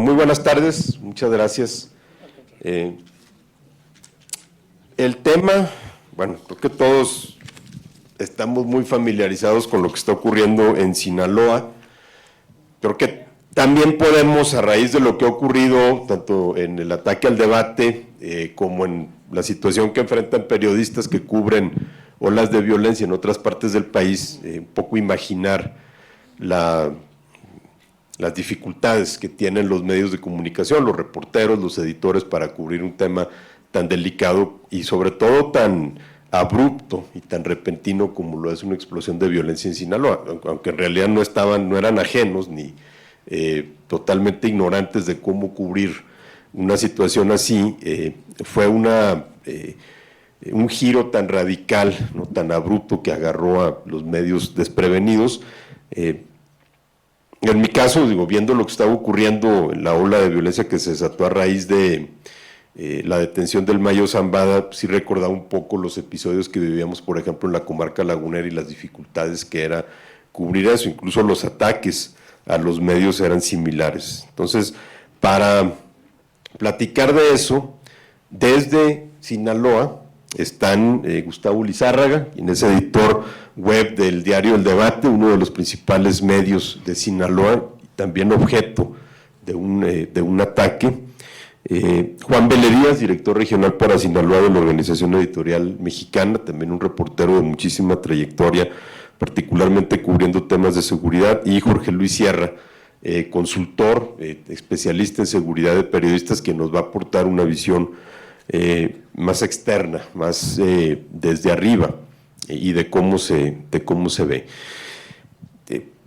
Muy buenas tardes, muchas gracias. El tema, bueno, creo que todos estamos muy familiarizados con lo que está ocurriendo en Sinaloa. Creo que también podemos, a raíz de lo que ha ocurrido, tanto en el ataque al debate, como en la situación que enfrentan periodistas que cubren olas de violencia en otras partes del país, un poco imaginar las dificultades que tienen los medios de comunicación, los reporteros, los editores, para cubrir un tema tan delicado y sobre todo tan abrupto y tan repentino como lo es una explosión de violencia en Sinaloa, aunque en realidad no eran ajenos ni totalmente ignorantes de cómo cubrir una situación así. Fue un giro tan radical, ¿no?, tan abrupto, que agarró a los medios desprevenidos. En mi caso, viendo lo que estaba ocurriendo en la ola de violencia que se desató a raíz de la detención del Mayo Zambada, sí recordaba un poco los episodios que vivíamos, por ejemplo, en la comarca lagunera y las dificultades que era cubrir eso. Incluso los ataques a los medios eran similares. Entonces, para platicar de eso, desde Sinaloa están Gustavo Lizárraga, quien es editor web del diario El Debate, uno de los principales medios de Sinaloa, también objeto de un ataque. Juan Vélez, director regional para Sinaloa de la Organización Editorial Mexicana, también un reportero de muchísima trayectoria, particularmente cubriendo temas de seguridad, y Jorge Luis Sierra, consultor, especialista en seguridad de periodistas, que nos va a aportar una visión más externa, más desde arriba, y de cómo se ve.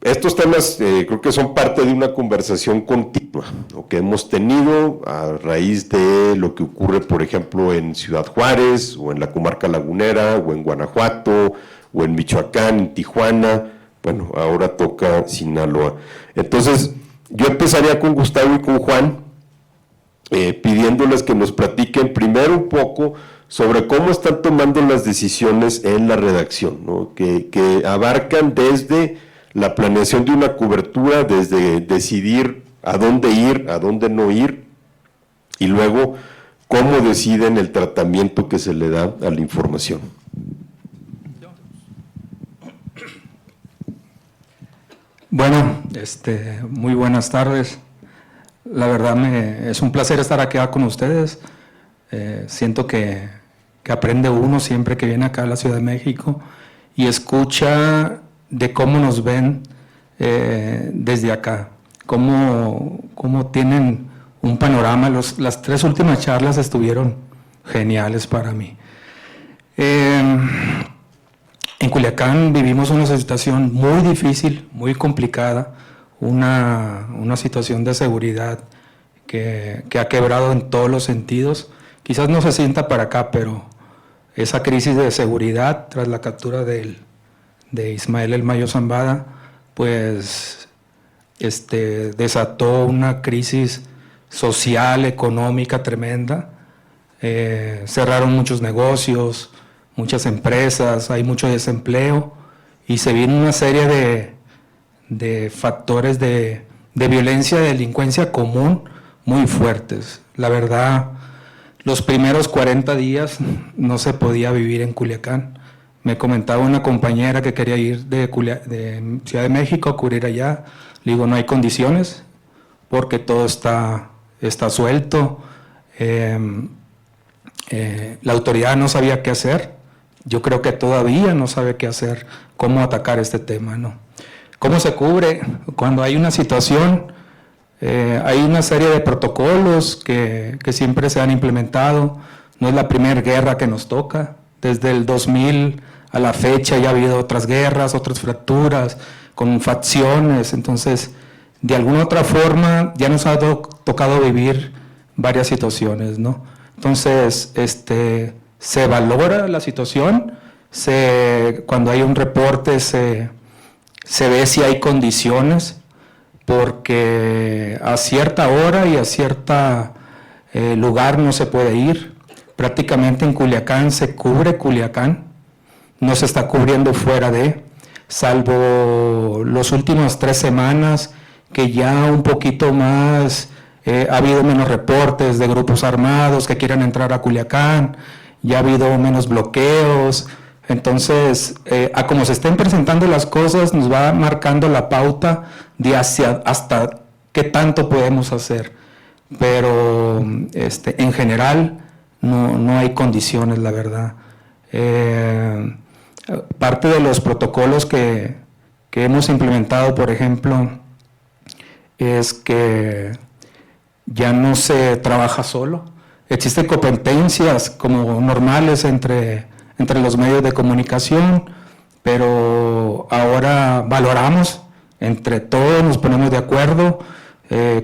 Estos temas creo que son parte de una conversación continua, ¿no?, que hemos tenido a raíz de lo que ocurre, por ejemplo, en Ciudad Juárez, o en la comarca lagunera, o en Guanajuato, o en Michoacán, en Tijuana. Bueno, ahora toca Sinaloa. Entonces, yo empezaría con Gustavo y con Juan, pidiéndoles que nos platiquen primero un poco sobre cómo están tomando las decisiones en la redacción, ¿no?, que abarcan desde la planeación de una cobertura, desde decidir a dónde no ir, y luego cómo deciden el tratamiento que se le da a la información. Bueno, muy buenas tardes. La verdad es un placer estar aquí con ustedes. Siento que aprende uno siempre que viene acá a la Ciudad de México y escucha de cómo nos ven desde acá, cómo tienen un panorama. Las 3 últimas charlas estuvieron geniales para mí. En Culiacán vivimos una situación muy difícil, muy complicada, una situación de seguridad que ha quebrado en todos los sentidos. Quizás no se sienta para acá, pero esa crisis de seguridad tras la captura de Ismael El Mayo Zambada, pues desató una crisis social, económica tremenda. Cerraron muchos negocios, muchas empresas, hay mucho desempleo, y se viene una serie de factores de violencia, de delincuencia común muy fuertes. La verdad, los primeros 40 días no se podía vivir en Culiacán. Me comentaba una compañera que quería ir de Ciudad de México a cubrir allá. Le digo, no hay condiciones porque todo está suelto. La autoridad no sabía qué hacer. Yo creo que todavía no sabe qué hacer, cómo atacar este tema, ¿no? ¿Cómo se cubre? Cuando hay una situación, hay una serie de protocolos que siempre se han implementado. No es la primera guerra que nos toca. Desde el 2000 a la fecha ya ha habido otras guerras, otras fracturas, con facciones. Entonces, de alguna otra forma, ya nos ha tocado vivir varias situaciones, ¿no? Entonces, se valora la situación, cuando hay un reporte se ve si hay condiciones, porque a cierta hora y a cierto lugar no se puede ir. Prácticamente en Culiacán se cubre Culiacán, no se está cubriendo fuera salvo las últimas 3 semanas, que ya un poquito más ha habido menos reportes de grupos armados que quieran entrar a Culiacán, ya ha habido menos bloqueos. Entonces, a como se estén presentando las cosas, nos va marcando la pauta de hasta qué tanto podemos hacer. Pero en general no hay condiciones, la verdad. Parte de los protocolos que hemos implementado, por ejemplo, es que ya no se trabaja solo. Existen competencias como normales entre los medios de comunicación, pero ahora valoramos, entre todos nos ponemos de acuerdo,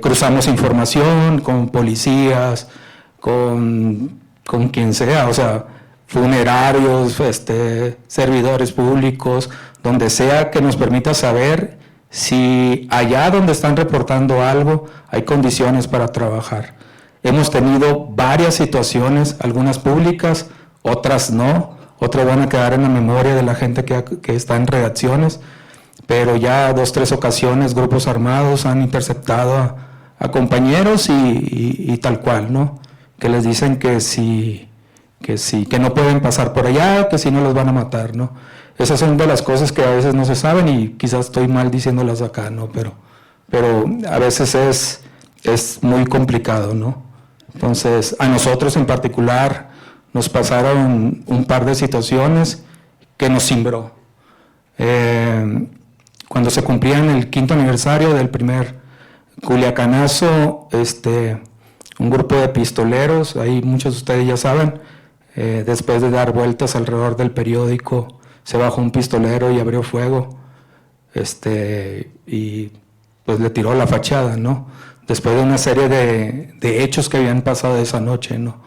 cruzamos información con policías, con quien sea, o sea, funerarios, servidores públicos, donde sea que nos permita saber si allá donde están reportando algo hay condiciones para trabajar. Hemos tenido varias situaciones, algunas públicas, otras no, otras van a quedar en la memoria de la gente que está en redacciones, pero ya 2 o 3 ocasiones grupos armados han interceptado a compañeros y tal cual, ¿no? Que les dicen que no pueden pasar por allá, que si no los van a matar, ¿no? Esas son de las cosas que a veces no se saben y quizás estoy mal diciéndolas acá, ¿no? Pero a veces es muy complicado, ¿no? Entonces, a nosotros en particular nos pasaron un par de situaciones que nos cimbró. Cuando se cumplía el 5º aniversario del primer Culiacanazo, un grupo de pistoleros, ahí muchos de ustedes ya saben, después de dar vueltas alrededor del periódico, se bajó un pistolero y abrió fuego, y pues le tiró la fachada, ¿no? Después de una serie de hechos que habían pasado esa noche, ¿no?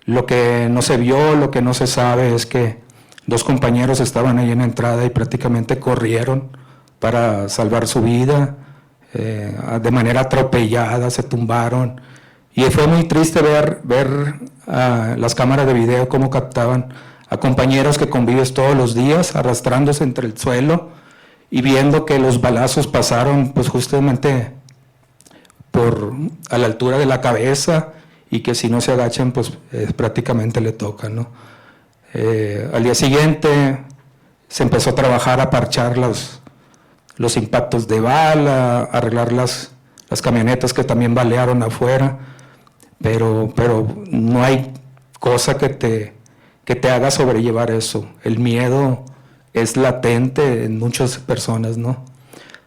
Lo que no se vio, lo que no se sabe es que 2 compañeros estaban ahí en la entrada y prácticamente corrieron para salvar su vida, de manera atropellada, se tumbaron. Y fue muy triste ver las cámaras de video cómo captaban a compañeros que convives todos los días arrastrándose entre el suelo y viendo que los balazos pasaron pues justamente a la altura de la cabeza y que si no se agachan pues prácticamente le tocan, ¿no? Al día siguiente se empezó a trabajar a parchar los impactos de bala, arreglar las camionetas que también balearon afuera, pero no hay cosa que te haga sobrellevar eso. El miedo es latente en muchas personas, ¿no?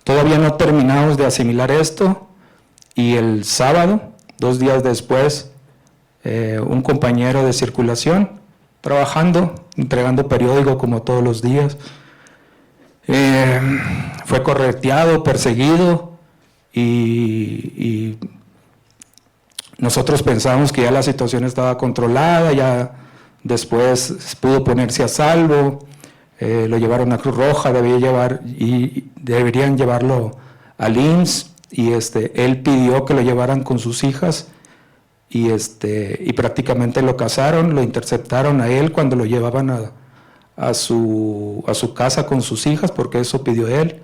Todavía no terminamos de asimilar esto y el sábado, 2 días después, un compañero de circulación, trabajando, entregando periódico como todos los días, fue correteado, perseguido y nosotros pensábamos que ya la situación estaba controlada, ya después pudo ponerse a salvo, lo llevaron a Cruz Roja, deberían llevarlo al IMSS y él pidió que lo llevaran con sus hijas y prácticamente lo cazaron, lo interceptaron a él cuando lo llevaban a su casa con sus hijas, porque eso pidió él,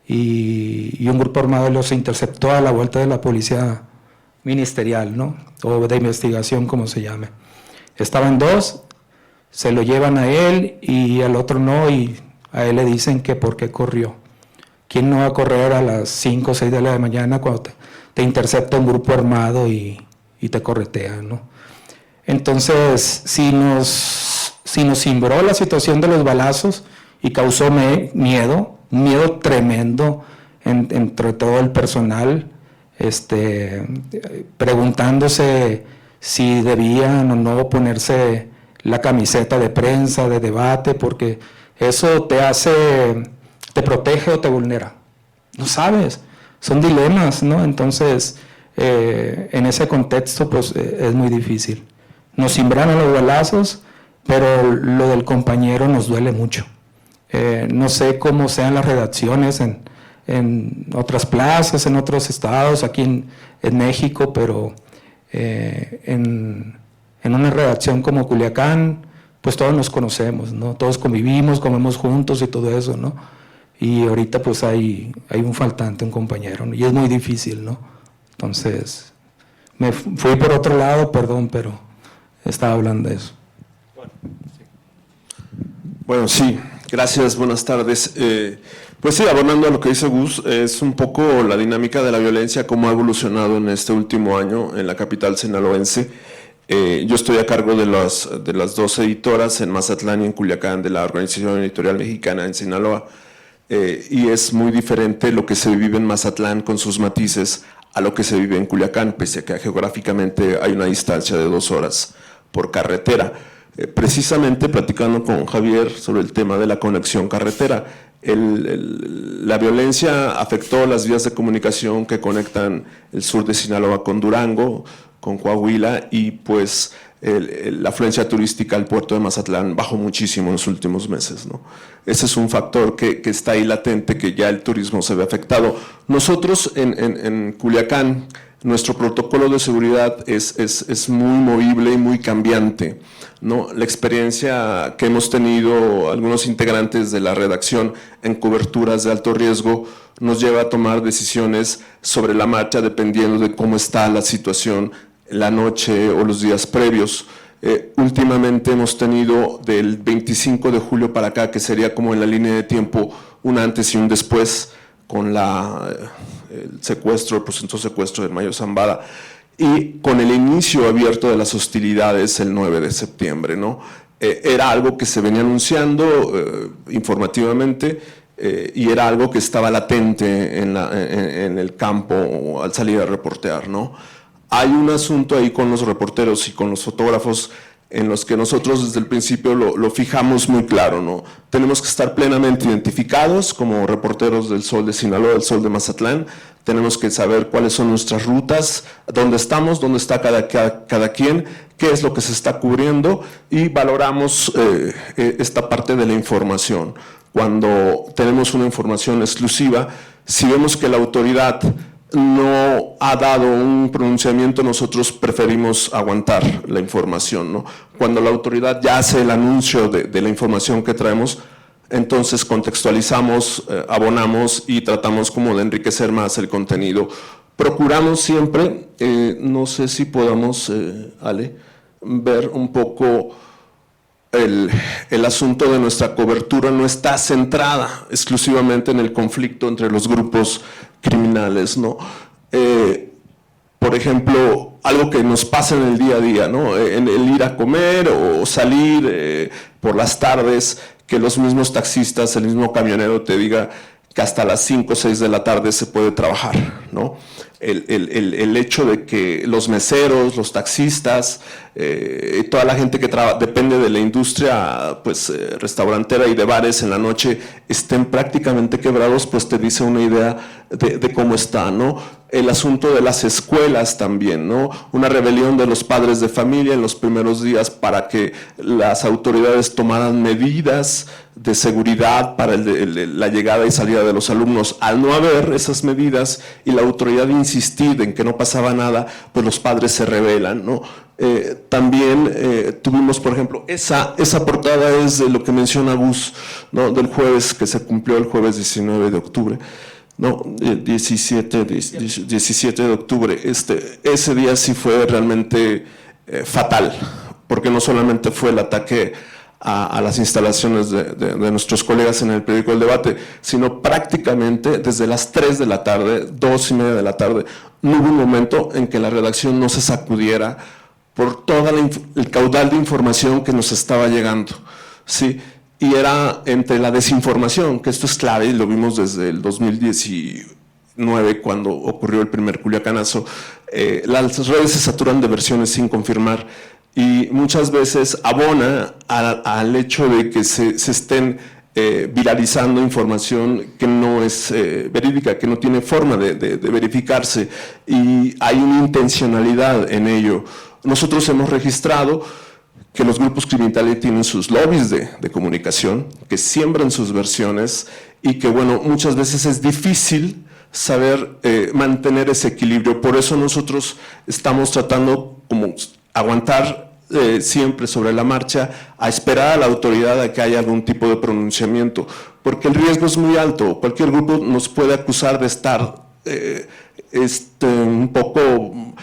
y un grupo armado los interceptó a la vuelta de la policía ministerial, ¿no? O de investigación, como se llame. Estaban 2, se lo llevan a él y al otro no, y a él le dicen que por qué corrió. ¿Quién no va a correr a las 5 o 6 de la mañana cuando te intercepta un grupo armado y te corretea, ¿no? Entonces, si nos cimbró la situación de los balazos y causó miedo tremendo entre todo el personal, preguntándose si debían o no ponerse la camiseta de prensa, de debate, porque eso te protege o te vulnera. No sabes, son dilemas, ¿no? Entonces, en ese contexto, pues es muy difícil. Nos cimbraron los balazos, pero lo del compañero nos duele mucho. No sé cómo sean las redacciones en otras plazas, en otros estados, aquí en México, pero en una redacción como Culiacán, pues todos nos conocemos, ¿no? Todos convivimos, comemos juntos y todo eso, ¿no? Y ahorita pues hay un faltante, un compañero, ¿no? Y es muy difícil, ¿no? Entonces, Me fui por otro lado, perdón, pero estaba hablando de eso. Bueno, sí, gracias, buenas tardes. Pues sí, abonando a lo que dice Gus, es un poco la dinámica de la violencia, cómo ha evolucionado en este último año en la capital sinaloense. Yo estoy a cargo de las dos editoras en Mazatlán y en Culiacán, de la Organización Editorial Mexicana en Sinaloa, y es muy diferente lo que se vive en Mazatlán con sus matices a lo que se vive en Culiacán, pese a que geográficamente hay una distancia de 2 horas por carretera. Precisamente platicando con Javier sobre el tema de la conexión carretera, la violencia afectó las vías de comunicación que conectan el sur de Sinaloa con Durango, con Coahuila, y pues la afluencia turística al puerto de Mazatlán bajó muchísimo en los últimos meses, ¿no? Ese es un factor que está ahí latente, que ya el turismo se ve afectado. Nosotros en Culiacán, nuestro protocolo de seguridad es muy movible y muy cambiante, ¿no? La experiencia que hemos tenido algunos integrantes de la redacción en coberturas de alto riesgo nos lleva a tomar decisiones sobre la marcha dependiendo de cómo está la situación la noche o los días previos. Últimamente hemos tenido del 25 de julio para acá, que sería como en la línea de tiempo un antes y un después, con el secuestro, el presunto secuestro del Mayo Zambada, y con el inicio abierto de las hostilidades el 9 de septiembre, ¿no? Era algo que se venía anunciando informativamente, y era algo que estaba latente en el campo al salir a reportear, ¿no? Hay un asunto ahí con los reporteros y con los fotógrafos en los que nosotros desde el principio lo fijamos muy claro, ¿no? Tenemos que estar plenamente identificados como reporteros del Sol de Sinaloa, del Sol de Mazatlán. Tenemos que saber cuáles son nuestras rutas, dónde estamos, dónde está cada quien, qué es lo que se está cubriendo, y valoramos esta parte de la información. Cuando tenemos una información exclusiva, si vemos que la autoridad no ha dado un pronunciamiento, nosotros preferimos aguantar la información, ¿no? Cuando la autoridad ya hace el anuncio de la información que traemos, entonces contextualizamos, abonamos y tratamos como de enriquecer más el contenido. Procuramos siempre, no sé si podamos, Ale, ver un poco el asunto de nuestra cobertura. No está centrada exclusivamente en el conflicto entre los grupos criminales, ¿no? Por ejemplo, algo que nos pasa en el día a día, ¿no? En el ir a comer o salir por las tardes, que los mismos taxistas, el mismo camionero te diga que hasta las 5 o 6 de la tarde se puede trabajar, ¿no? El hecho de que los meseros, los taxistas, toda la gente que depende de la industria pues, restaurantera y de bares en la noche estén prácticamente quebrados, pues te dice una idea de cómo está, ¿no? El asunto de las escuelas también, ¿no? Una rebelión de los padres de familia en los primeros días para que las autoridades tomaran medidas de seguridad para la llegada y salida de los alumnos. Al no haber esas medidas y la autoridad insistir en que no pasaba nada, pues los padres se rebelan, ¿no? También tuvimos, por ejemplo, esa portada es de lo que menciona Gus, ¿no? Del jueves, que se cumplió el jueves 19 de octubre. No, 17 de octubre. Ese día sí fue realmente fatal, porque no solamente fue el ataque a las instalaciones de nuestros colegas en el periódico El Debate, sino prácticamente desde las 3 de la tarde, 2:30 de la tarde, no hubo un momento en que la redacción no se sacudiera por todo el caudal de información que nos estaba llegando, ¿sí? Y era entre la desinformación, que esto es clave, y lo vimos desde el 2019, cuando ocurrió el primer Culiacanazo. Las redes se saturan de versiones sin confirmar, y muchas veces abona al hecho de que se estén viralizando información que no es verídica, que no tiene forma de verificarse, y hay una intencionalidad en ello. Nosotros hemos registrado que los grupos criminales tienen sus lobbies de comunicación, que siembran sus versiones, y que, bueno, muchas veces es difícil saber mantener ese equilibrio. Por eso nosotros estamos tratando como aguantar siempre sobre la marcha, a esperar a la autoridad a que haya algún tipo de pronunciamiento, porque el riesgo es muy alto. Cualquier grupo nos puede acusar de estar un poco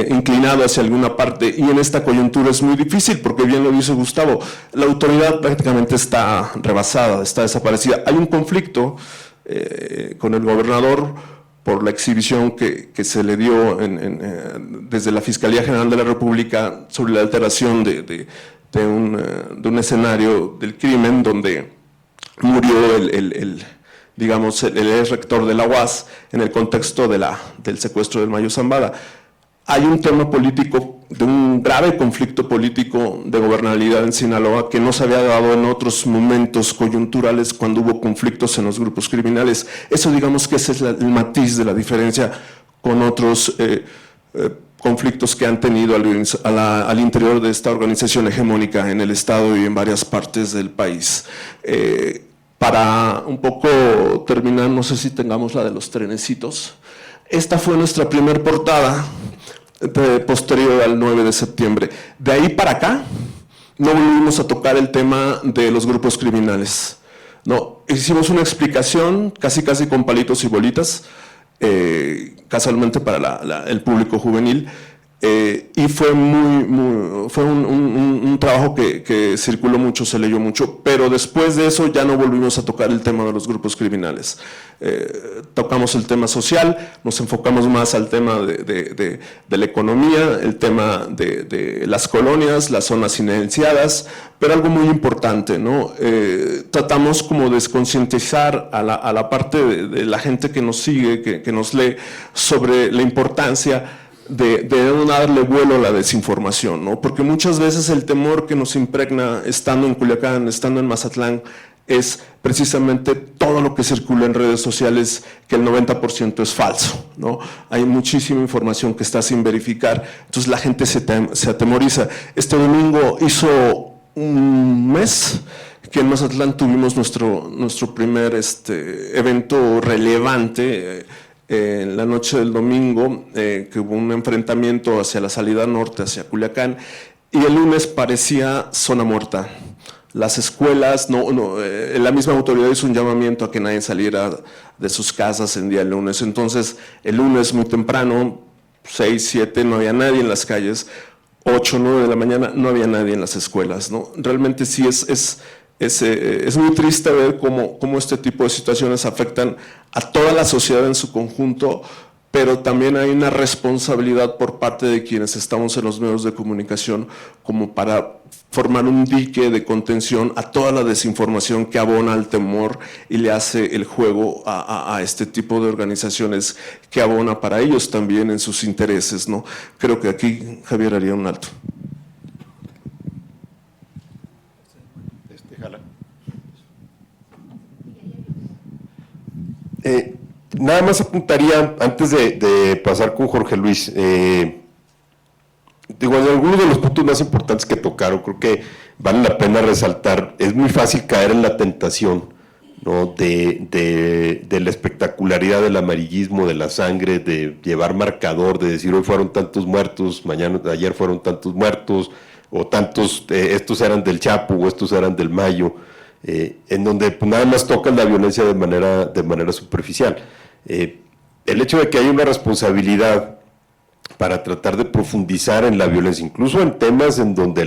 inclinado hacia alguna parte, y en esta coyuntura es muy difícil, porque bien lo dice Gustavo, la autoridad prácticamente está rebasada, está desaparecida. Hay un conflicto con el gobernador por la exhibición que se le dio desde la Fiscalía General de la República sobre la alteración de un escenario del crimen donde murió el ex rector de la UAS en el contexto del secuestro del Mayo Zambada. Hay un tema político, de un grave conflicto político de gobernabilidad en Sinaloa que no se había dado en otros momentos coyunturales cuando hubo conflictos en los grupos criminales. Eso digamos que ese es el matiz de la diferencia con otros conflictos que han tenido al interior de esta organización hegemónica en el Estado y en varias partes del país. Para un poco terminar, no sé si tengamos la de los trenecitos. Esta fue nuestra primer portada posterior al 9 de septiembre. De ahí para acá, no volvimos a tocar el tema de los grupos criminales. No, hicimos una explicación casi con palitos y bolitas, casualmente para el público juvenil, y fue un trabajo que circuló mucho, se leyó mucho, pero después de eso ya no volvimos a tocar el tema de los grupos criminales. Tocamos el tema social, nos enfocamos más al tema de la economía, el tema de las colonias, las zonas silenciadas, pero algo muy importante, ¿no? Tratamos como de concientizar a la parte de la gente que nos sigue, que nos lee, sobre la importancia de no darle vuelo a la desinformación, ¿no? Porque muchas veces el temor que nos impregna estando en Culiacán, estando en Mazatlán, es precisamente todo lo que circula en redes sociales, que el 90% es falso, ¿no? Hay muchísima información que está sin verificar, entonces la gente se atemoriza. Este domingo hizo un mes que en Mazatlán tuvimos nuestro primer evento relevante, en la noche del domingo, que hubo un enfrentamiento hacia la salida norte, hacia Culiacán, y el lunes parecía zona muerta. Las escuelas, la misma autoridad hizo un llamamiento a que nadie saliera de sus casas en día lunes. Entonces, el lunes muy temprano, 6, 7, no había nadie en las calles, 8, 9 de la mañana, no había nadie en las escuelas, ¿no? Realmente sí es muy triste ver cómo este tipo de situaciones afectan a toda la sociedad en su conjunto, pero también hay una responsabilidad por parte de quienes estamos en los medios de comunicación como para formar un dique de contención a toda la desinformación que abona al temor y le hace el juego a este tipo de organizaciones que abona para ellos también en sus intereses, ¿no? Creo que aquí Javier haría un alto. Nada más apuntaría, antes de pasar con Jorge Luis, en algunos de los puntos más importantes que tocaron, creo que vale la pena resaltar, es muy fácil caer en la tentación, ¿no? de la espectacularidad del amarillismo, de la sangre, de llevar marcador, de decir hoy fueron tantos muertos, ayer fueron tantos muertos, o tantos, estos eran del Chapo o estos eran del Mayo, en donde pues, nada más tocan la violencia de manera superficial. El hecho de que haya una responsabilidad para tratar de profundizar en la violencia, incluso en temas en donde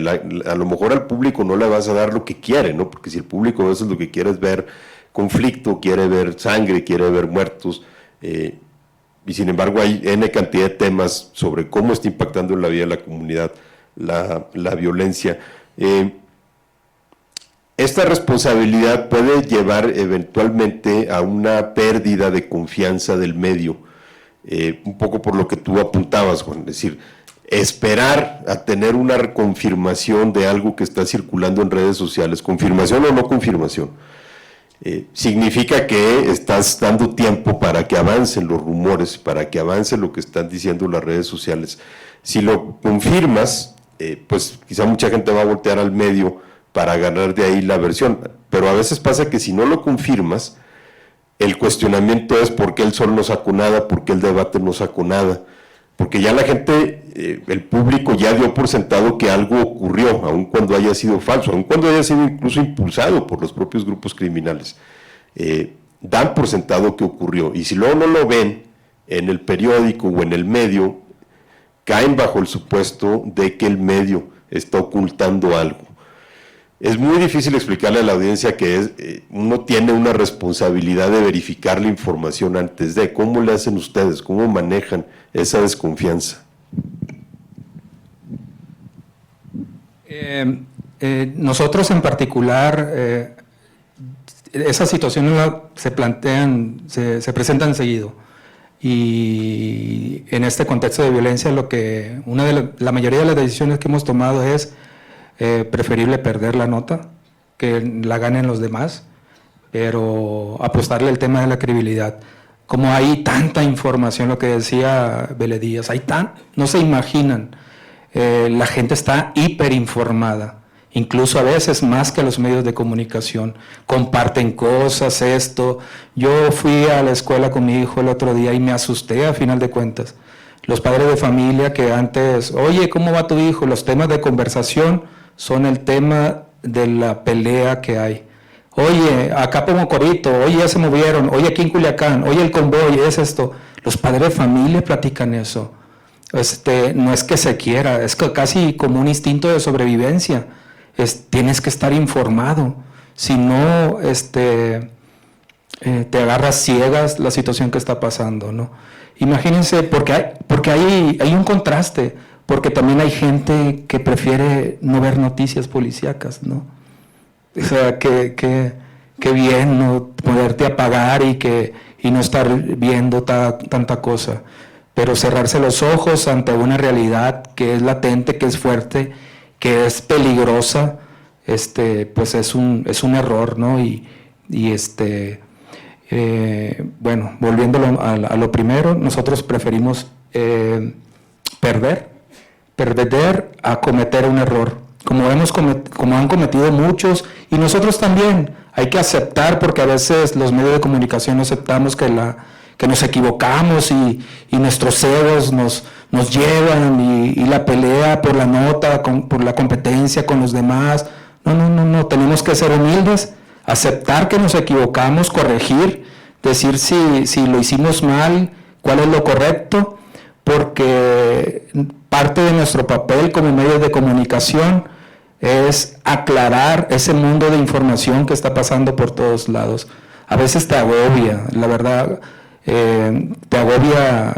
a lo mejor al público no le vas a dar lo que quiere, ¿no? Porque si el público a veces lo que quiere es ver conflicto, quiere ver sangre, quiere ver muertos, y sin embargo hay N cantidad de temas sobre cómo está impactando en la vida de la comunidad la violencia. Esta responsabilidad puede llevar eventualmente a una pérdida de confianza del medio, un poco por lo que tú apuntabas, Juan, es decir, esperar a tener una confirmación de algo que está circulando en redes sociales, confirmación o no confirmación, significa que estás dando tiempo para que avancen los rumores, para que avance lo que están diciendo las redes sociales. Si lo confirmas, pues quizá mucha gente va a voltear al medio para agarrar de ahí la versión, pero a veces pasa que si no lo confirmas, el cuestionamiento es por qué el sol no sacó nada, por qué el debate no sacó nada, porque ya la gente, el público ya dio por sentado que algo ocurrió, aun cuando haya sido falso, aun cuando haya sido incluso impulsado por los propios grupos criminales, dan por sentado que ocurrió, y si luego no lo ven en el periódico o en el medio, caen bajo el supuesto de que el medio está ocultando algo. Es muy difícil explicarle a la audiencia que uno tiene una responsabilidad de verificar la información antes de. ¿Cómo le hacen ustedes? ¿Cómo manejan esa desconfianza? Nosotros en particular, esas situaciones se presentan seguido. Y en este contexto de violencia, la mayoría de las decisiones que hemos tomado es preferible perder la nota, que la ganen los demás, pero apostarle el tema de la credibilidad. Como hay tanta información, lo que decía Vélez Díaz, no se imaginan, la gente está hiperinformada, incluso a veces más que los medios de comunicación, comparten cosas, esto. Yo fui a la escuela con mi hijo el otro día y me asusté a final de cuentas. Los padres de familia que antes, oye, ¿cómo va tu hijo? Los temas de conversación son el tema de la pelea que hay. Oye, acá pongo Corito, oye, ya se movieron, oye, aquí en Culiacán, oye, el convoy, es esto. Los padres de familia platican eso. No es que se quiera, es que casi como un instinto de sobrevivencia. Tienes que estar informado, si no te agarras ciegas la situación que está pasando, ¿no? Imagínense, porque hay un contraste, porque también hay gente que prefiere no ver noticias policíacas, ¿no? O sea, que bien, ¿no? Poderte apagar y no estar viendo tanta cosa, pero cerrarse los ojos ante una realidad que es latente, que es fuerte, que es peligrosa, pues es un error, ¿no? Bueno, volviendo a lo primero, nosotros preferimos perder a cometer un error, como han cometido muchos, y nosotros también. Hay que aceptar, porque a veces los medios de comunicación no aceptamos que nos equivocamos y nuestros egos nos llevan y la pelea por la nota, por la competencia con los demás. No, tenemos que ser humildes, aceptar que nos equivocamos, corregir, decir si lo hicimos mal, cuál es lo correcto, porque parte de nuestro papel como medios de comunicación es aclarar ese mundo de información que está pasando por todos lados. A veces te agobia, la verdad, te agobia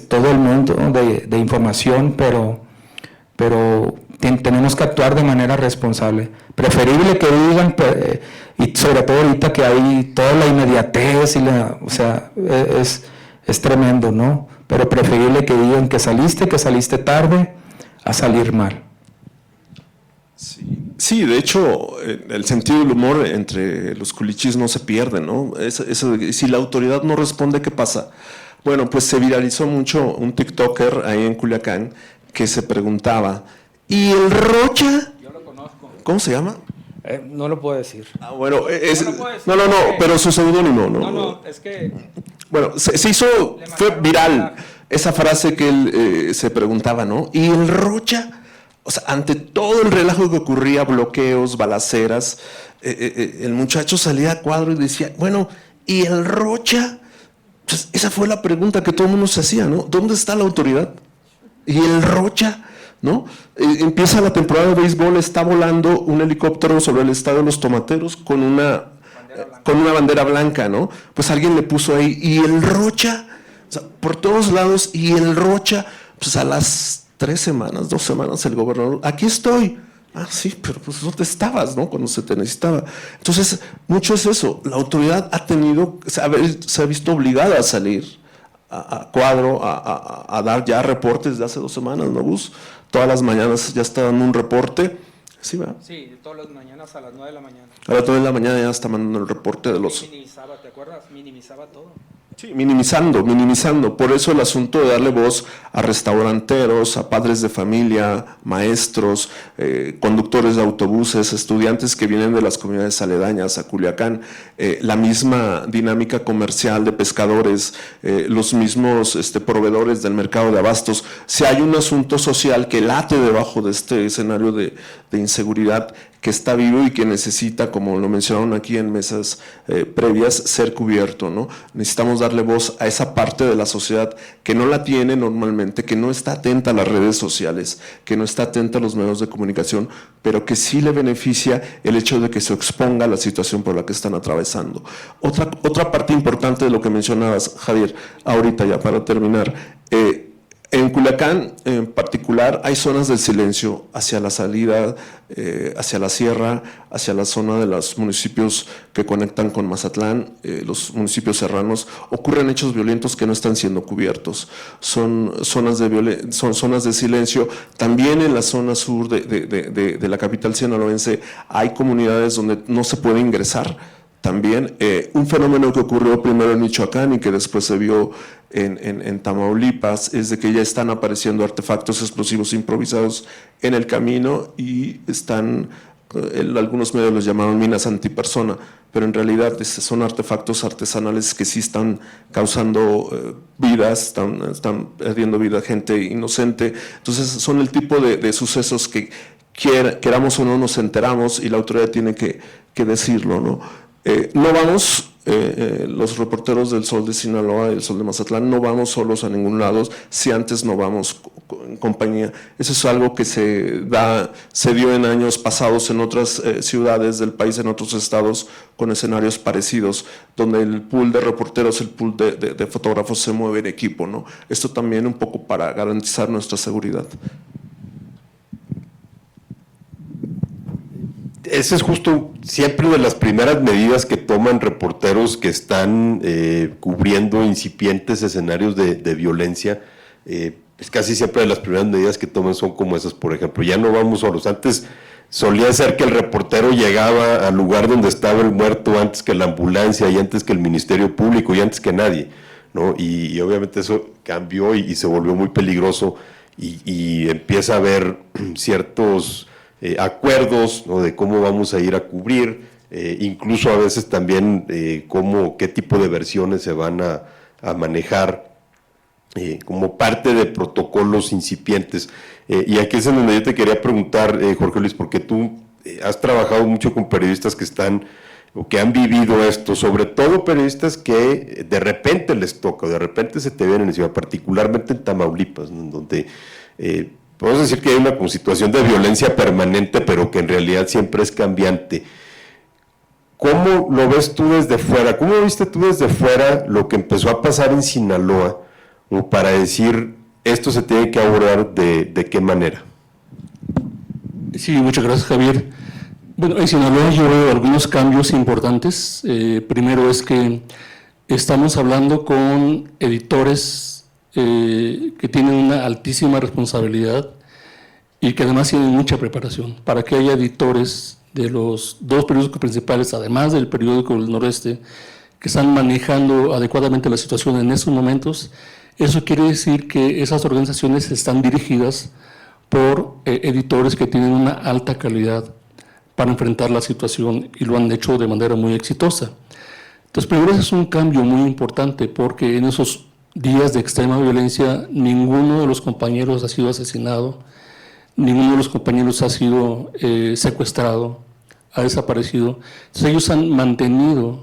todo el mundo de información, pero tenemos que actuar de manera responsable. Preferible que digan, y sobre todo ahorita que hay toda la inmediatez, es tremendo, ¿no? Pero preferible que digan que saliste tarde, a salir mal. Sí, de hecho, el sentido del humor entre los culichis no se pierde, ¿no? Si la autoridad no responde, ¿qué pasa? Bueno, pues se viralizó mucho un TikToker ahí en Culiacán que se preguntaba, ¿y el Rocha? Yo lo conozco. ¿Cómo se llama? No lo puedo decir. Bueno, no, pero su seudónimo, ¿no? No, es que... Bueno, fue viral esa frase que él se preguntaba, ¿no? ¿Y el Rocha? O sea, ante todo el relajo que ocurría, bloqueos, balaceras, el muchacho salía a cuadro y decía, bueno, ¿y el Rocha? Pues esa fue la pregunta que todo el mundo se hacía, ¿no? ¿Dónde está la autoridad? ¿Y el Rocha? ¿No? Empieza la temporada de béisbol, está volando un helicóptero sobre el estadio de los Tomateros con una bandera blanca, ¿no? Pues alguien le puso ahí, ¿y el Rocha? O sea, por todos lados, ¿y el Rocha? Pues a las 2 semanas, el gobernador, aquí estoy. Ah, sí, pero pues ¿dónde estabas, no? Cuando se te necesitaba. Entonces, mucho es eso. La autoridad se ha visto obligada a salir a cuadro, a dar ya reportes de hace 2 semanas, ¿no, Gus? Todas las mañanas ya está dando un reporte. Sí, ¿verdad? Sí, todas las mañanas a las 9 de la mañana. A las 9 de la mañana ya está mandando el reporte de los... Minimizaba, ¿te acuerdas? Minimizaba todo. Sí, minimizando. Por eso el asunto de darle voz a restauranteros, a padres de familia, maestros, conductores de autobuses, estudiantes que vienen de las comunidades aledañas a Culiacán, la misma dinámica comercial de pescadores, los mismos proveedores del mercado de abastos. Si hay un asunto social que late debajo de este escenario de inseguridad, que está vivo y que necesita, como lo mencionaron aquí en mesas previas, ser cubierto, ¿no? Necesitamos darle voz a esa parte de la sociedad que no la tiene normalmente, que no está atenta a las redes sociales, que no está atenta a los medios de comunicación, pero que sí le beneficia el hecho de que se exponga a la situación por la que están atravesando. Otra parte importante de lo que mencionabas, Javier, ahorita ya para terminar, en Culiacán en particular hay zonas del silencio hacia la salida, hacia la sierra, hacia la zona de los municipios que conectan con Mazatlán, los municipios serranos. Ocurren hechos violentos que no están siendo cubiertos. Son zonas de silencio. También en la zona sur de la capital sinaloense hay comunidades donde no se puede ingresar. También un fenómeno que ocurrió primero en Michoacán y que después se vio en Tamaulipas es de que ya están apareciendo artefactos explosivos improvisados en el camino y están, algunos medios los llamaron minas antipersona, pero en realidad son artefactos artesanales que sí están causando vidas, están perdiendo vida gente inocente. Entonces son el tipo de sucesos que queramos o no nos enteramos y la autoridad tiene que decirlo, ¿no? No vamos, los reporteros del Sol de Sinaloa y el Sol de Mazatlán, no vamos solos a ningún lado, si antes no vamos en compañía. Eso es algo que se dio en años pasados en otras ciudades del país, en otros estados, con escenarios parecidos, donde el pool de reporteros, el pool de fotógrafos se mueve en equipo, ¿no? Esto también un poco para garantizar nuestra seguridad. Esa es justo siempre de las primeras medidas que toman reporteros que están cubriendo incipientes escenarios de violencia. Es casi siempre de las primeras medidas que toman son como esas, por ejemplo, ya no vamos solos. Antes solía ser que el reportero llegaba al lugar donde estaba el muerto antes que la ambulancia y antes que el Ministerio Público y antes que nadie, ¿no? Y obviamente eso cambió y se volvió muy peligroso y empieza a haber ciertos acuerdos, ¿no?, de cómo vamos a ir a cubrir, incluso a veces también qué tipo de versiones se van a manejar como parte de protocolos incipientes. Y aquí es en donde yo te quería preguntar, Jorge Luis, porque tú has trabajado mucho con periodistas que están o que han vivido esto, sobre todo periodistas que de repente les toca, o de repente se te vienen encima, particularmente en Tamaulipas, ¿no?, donde podemos decir que hay una situación de violencia permanente, pero que en realidad siempre es cambiante. ¿Cómo lo ves tú desde fuera? ¿Cómo viste tú desde fuera lo que empezó a pasar en Sinaloa, como para decir, esto se tiene que abordar de qué manera? Sí, muchas gracias, Javier. Bueno, en Sinaloa yo veo algunos cambios importantes. Primero es que estamos hablando con editores que tienen una altísima responsabilidad y que además tienen mucha preparación. Para que haya editores de los dos periódicos principales, además del periódico del Noreste, que están manejando adecuadamente la situación en estos momentos, eso quiere decir que esas organizaciones están dirigidas por editores que tienen una alta calidad para enfrentar la situación y lo han hecho de manera muy exitosa. Entonces, primero ese es un cambio muy importante porque en esos días de extrema violencia, ninguno de los compañeros ha sido asesinado, ninguno de los compañeros ha sido secuestrado, ha desaparecido. Entonces ellos han mantenido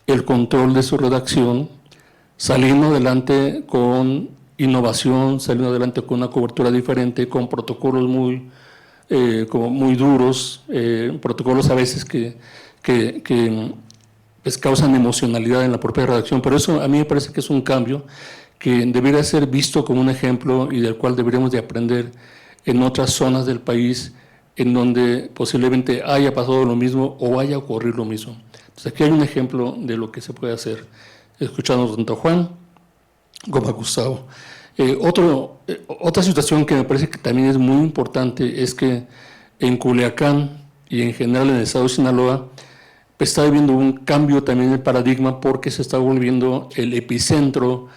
el control de su redacción, saliendo adelante con innovación, saliendo adelante con una cobertura diferente, con protocolos muy duros, protocolos a veces que pues causan emocionalidad en la propia redacción, pero eso a mí me parece que es un cambio que debería ser visto como un ejemplo y del cual deberíamos de aprender en otras zonas del país en donde posiblemente haya pasado lo mismo o haya ocurrido lo mismo. Entonces aquí hay un ejemplo de lo que se puede hacer, escuchando tanto a Juan como a Gustavo. Otra situación que me parece que también es muy importante es que en Culiacán y en general en el estado de Sinaloa está habiendo un cambio también en el paradigma porque se está volviendo el epicentro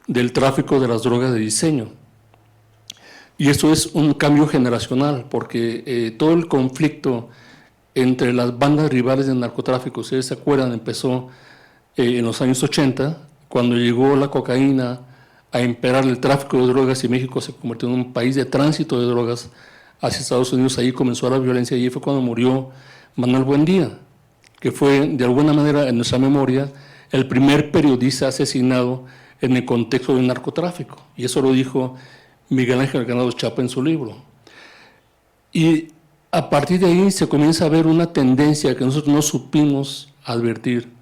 del tráfico de las drogas de diseño. Y esto es un cambio generacional porque todo el conflicto entre las bandas rivales del narcotráfico, ustedes se acuerdan, empezó en los años 80, cuando llegó la cocaína a imperar el tráfico de drogas y México se convirtió en un país de tránsito de drogas hacia Estados Unidos. Ahí comenzó la violencia y ahí fue cuando murió Manuel Buendía, que fue de alguna manera en nuestra memoria el primer periodista asesinado en el contexto del narcotráfico. Y eso lo dijo Miguel Ángel Granados Chapa en su libro. Y a partir de ahí se comienza a ver una tendencia que nosotros no supimos advertir.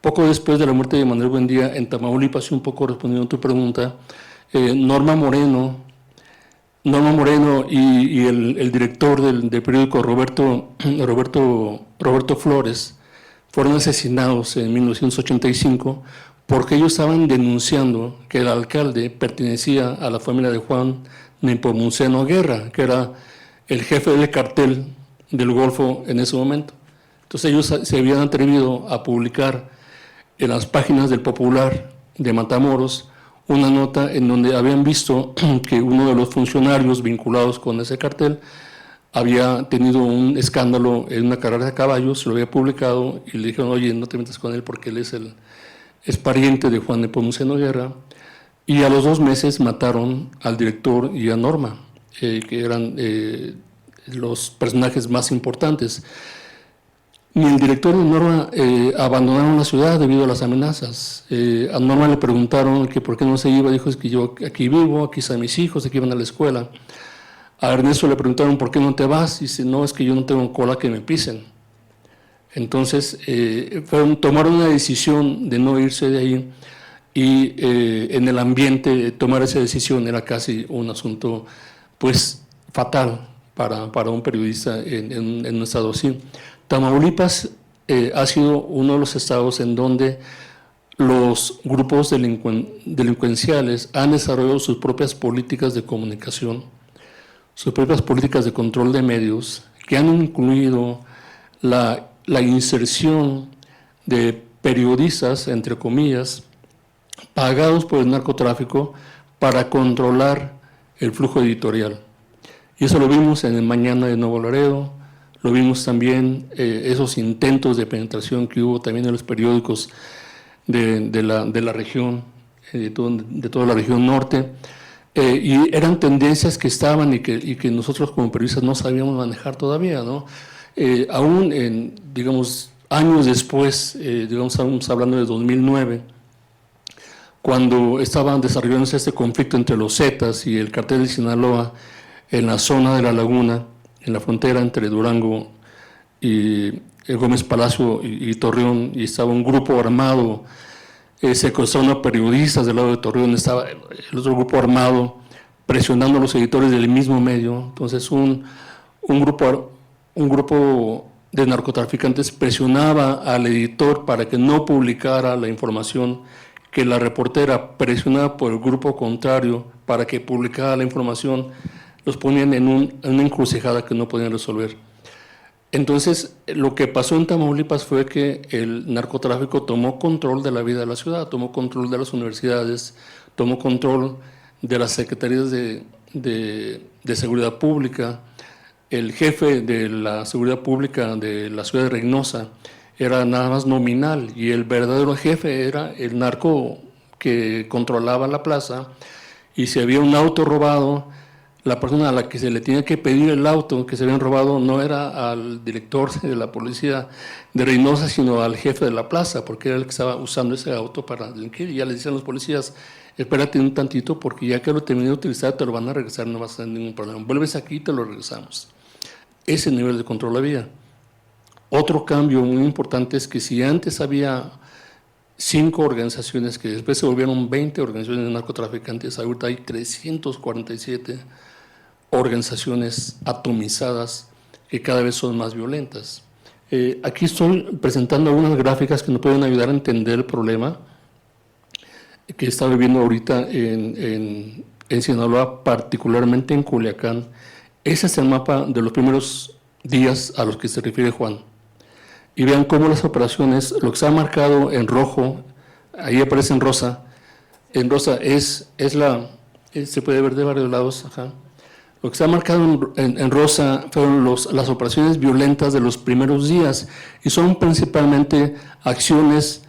Poco después de la muerte de Manuel Buendía en Tamaulipas, y un poco respondiendo a tu pregunta, Norma Moreno y el director del periódico Roberto Flores fueron asesinados en 1985 porque ellos estaban denunciando que el alcalde pertenecía a la familia de Juan Nepomuceno Guerra, que era el jefe del cartel del Golfo en ese momento. Entonces ellos se habían atrevido a publicar en las páginas del Popular de Matamoros una nota en donde habían visto que uno de los funcionarios vinculados con ese cartel había tenido un escándalo en una carrera de caballos, lo había publicado y le dijeron, oye, no te metas con él porque él es pariente de Juan Nepomuceno Guerra. Y a los 2 meses mataron al director y a Norma, que eran los personajes más importantes. Ni el director ni Norma abandonaron la ciudad debido a las amenazas. A Norma le preguntaron que por qué no se iba, dijo, es que yo aquí vivo, aquí están mis hijos, aquí van a la escuela. A Ernesto le preguntaron, ¿por qué no te vas? Y dice, no, es que yo no tengo cola que me pisen. Entonces, tomaron una decisión de no irse de ahí y en el ambiente tomar esa decisión era casi un asunto, pues, fatal para un periodista en un estado así. Tamaulipas ha sido uno de los estados en donde los grupos delincuenciales han desarrollado sus propias políticas de comunicación, sus propias políticas de control de medios, que han incluido la inserción de periodistas, entre comillas, pagados por el narcotráfico para controlar el flujo editorial. Y eso lo vimos en el Mañana de Nuevo Laredo, lo vimos también, esos intentos de penetración que hubo también en los periódicos de la región, de toda la región norte, y eran tendencias que estaban y que nosotros como periodistas no sabíamos manejar todavía, ¿no? Aún digamos, años después, digamos, estamos hablando de 2009, cuando estaban desarrollándose este conflicto entre los Zetas y el cartel de Sinaloa en la zona de la laguna, en la frontera entre Durango y Gómez Palacio y Torreón, y estaba un grupo armado secuestrando a periodistas del lado de Torreón, estaba el otro grupo armado presionando a los editores del mismo medio. Entonces un grupo de narcotraficantes presionaba al editor para que no publicara la información, que la reportera presionaba por el grupo contrario para que publicara la información, los ponían en una encrucijada que no podían resolver. Entonces, lo que pasó en Tamaulipas fue que el narcotráfico tomó control de la vida de la ciudad, tomó control de las universidades, tomó control de las secretarías de seguridad pública. El jefe de la seguridad pública de la ciudad de Reynosa era nada más nominal y el verdadero jefe era el narco que controlaba la plaza, y si había un auto robado, la persona a la que se le tenía que pedir el auto que se habían robado no era al director de la policía de Reynosa, sino al jefe de la plaza, porque era el que estaba usando ese auto para delinquir. Y ya le decían los policías, espérate un tantito, porque ya que lo terminé de utilizar te lo van a regresar, no vas a tener ningún problema. Vuelves aquí y te lo regresamos. Ese nivel de control había. Otro cambio muy importante es que si antes había 5 organizaciones que después se volvieron 20 organizaciones de narcotraficantes, ahorita hay 347 organizaciones atomizadas que cada vez son más violentas. Aquí estoy presentando algunas gráficas que nos pueden ayudar a entender el problema que está viviendo ahorita en Sinaloa, particularmente en Culiacán. Ese es el mapa de los primeros días a los que se refiere Juan. Y vean cómo las operaciones, lo que está marcado en rojo, ahí aparece en rosa se puede ver de varios lados, ajá. Lo que está marcado en rosa fueron las operaciones violentas de los primeros días, y son principalmente acciones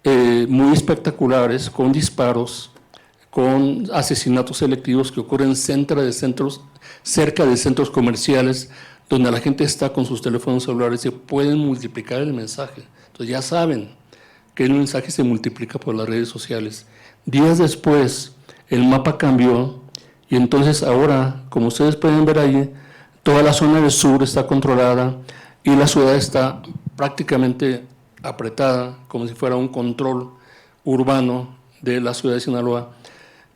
muy espectaculares, con disparos, con asesinatos selectivos que ocurren cerca de centros comerciales, donde la gente está con sus teléfonos celulares y pueden multiplicar el mensaje. Entonces ya saben que el mensaje se multiplica por las redes sociales. Días después, el mapa cambió y entonces ahora, como ustedes pueden ver ahí, toda la zona del sur está controlada y la ciudad está prácticamente apretada, como si fuera un control urbano de la ciudad de Sinaloa,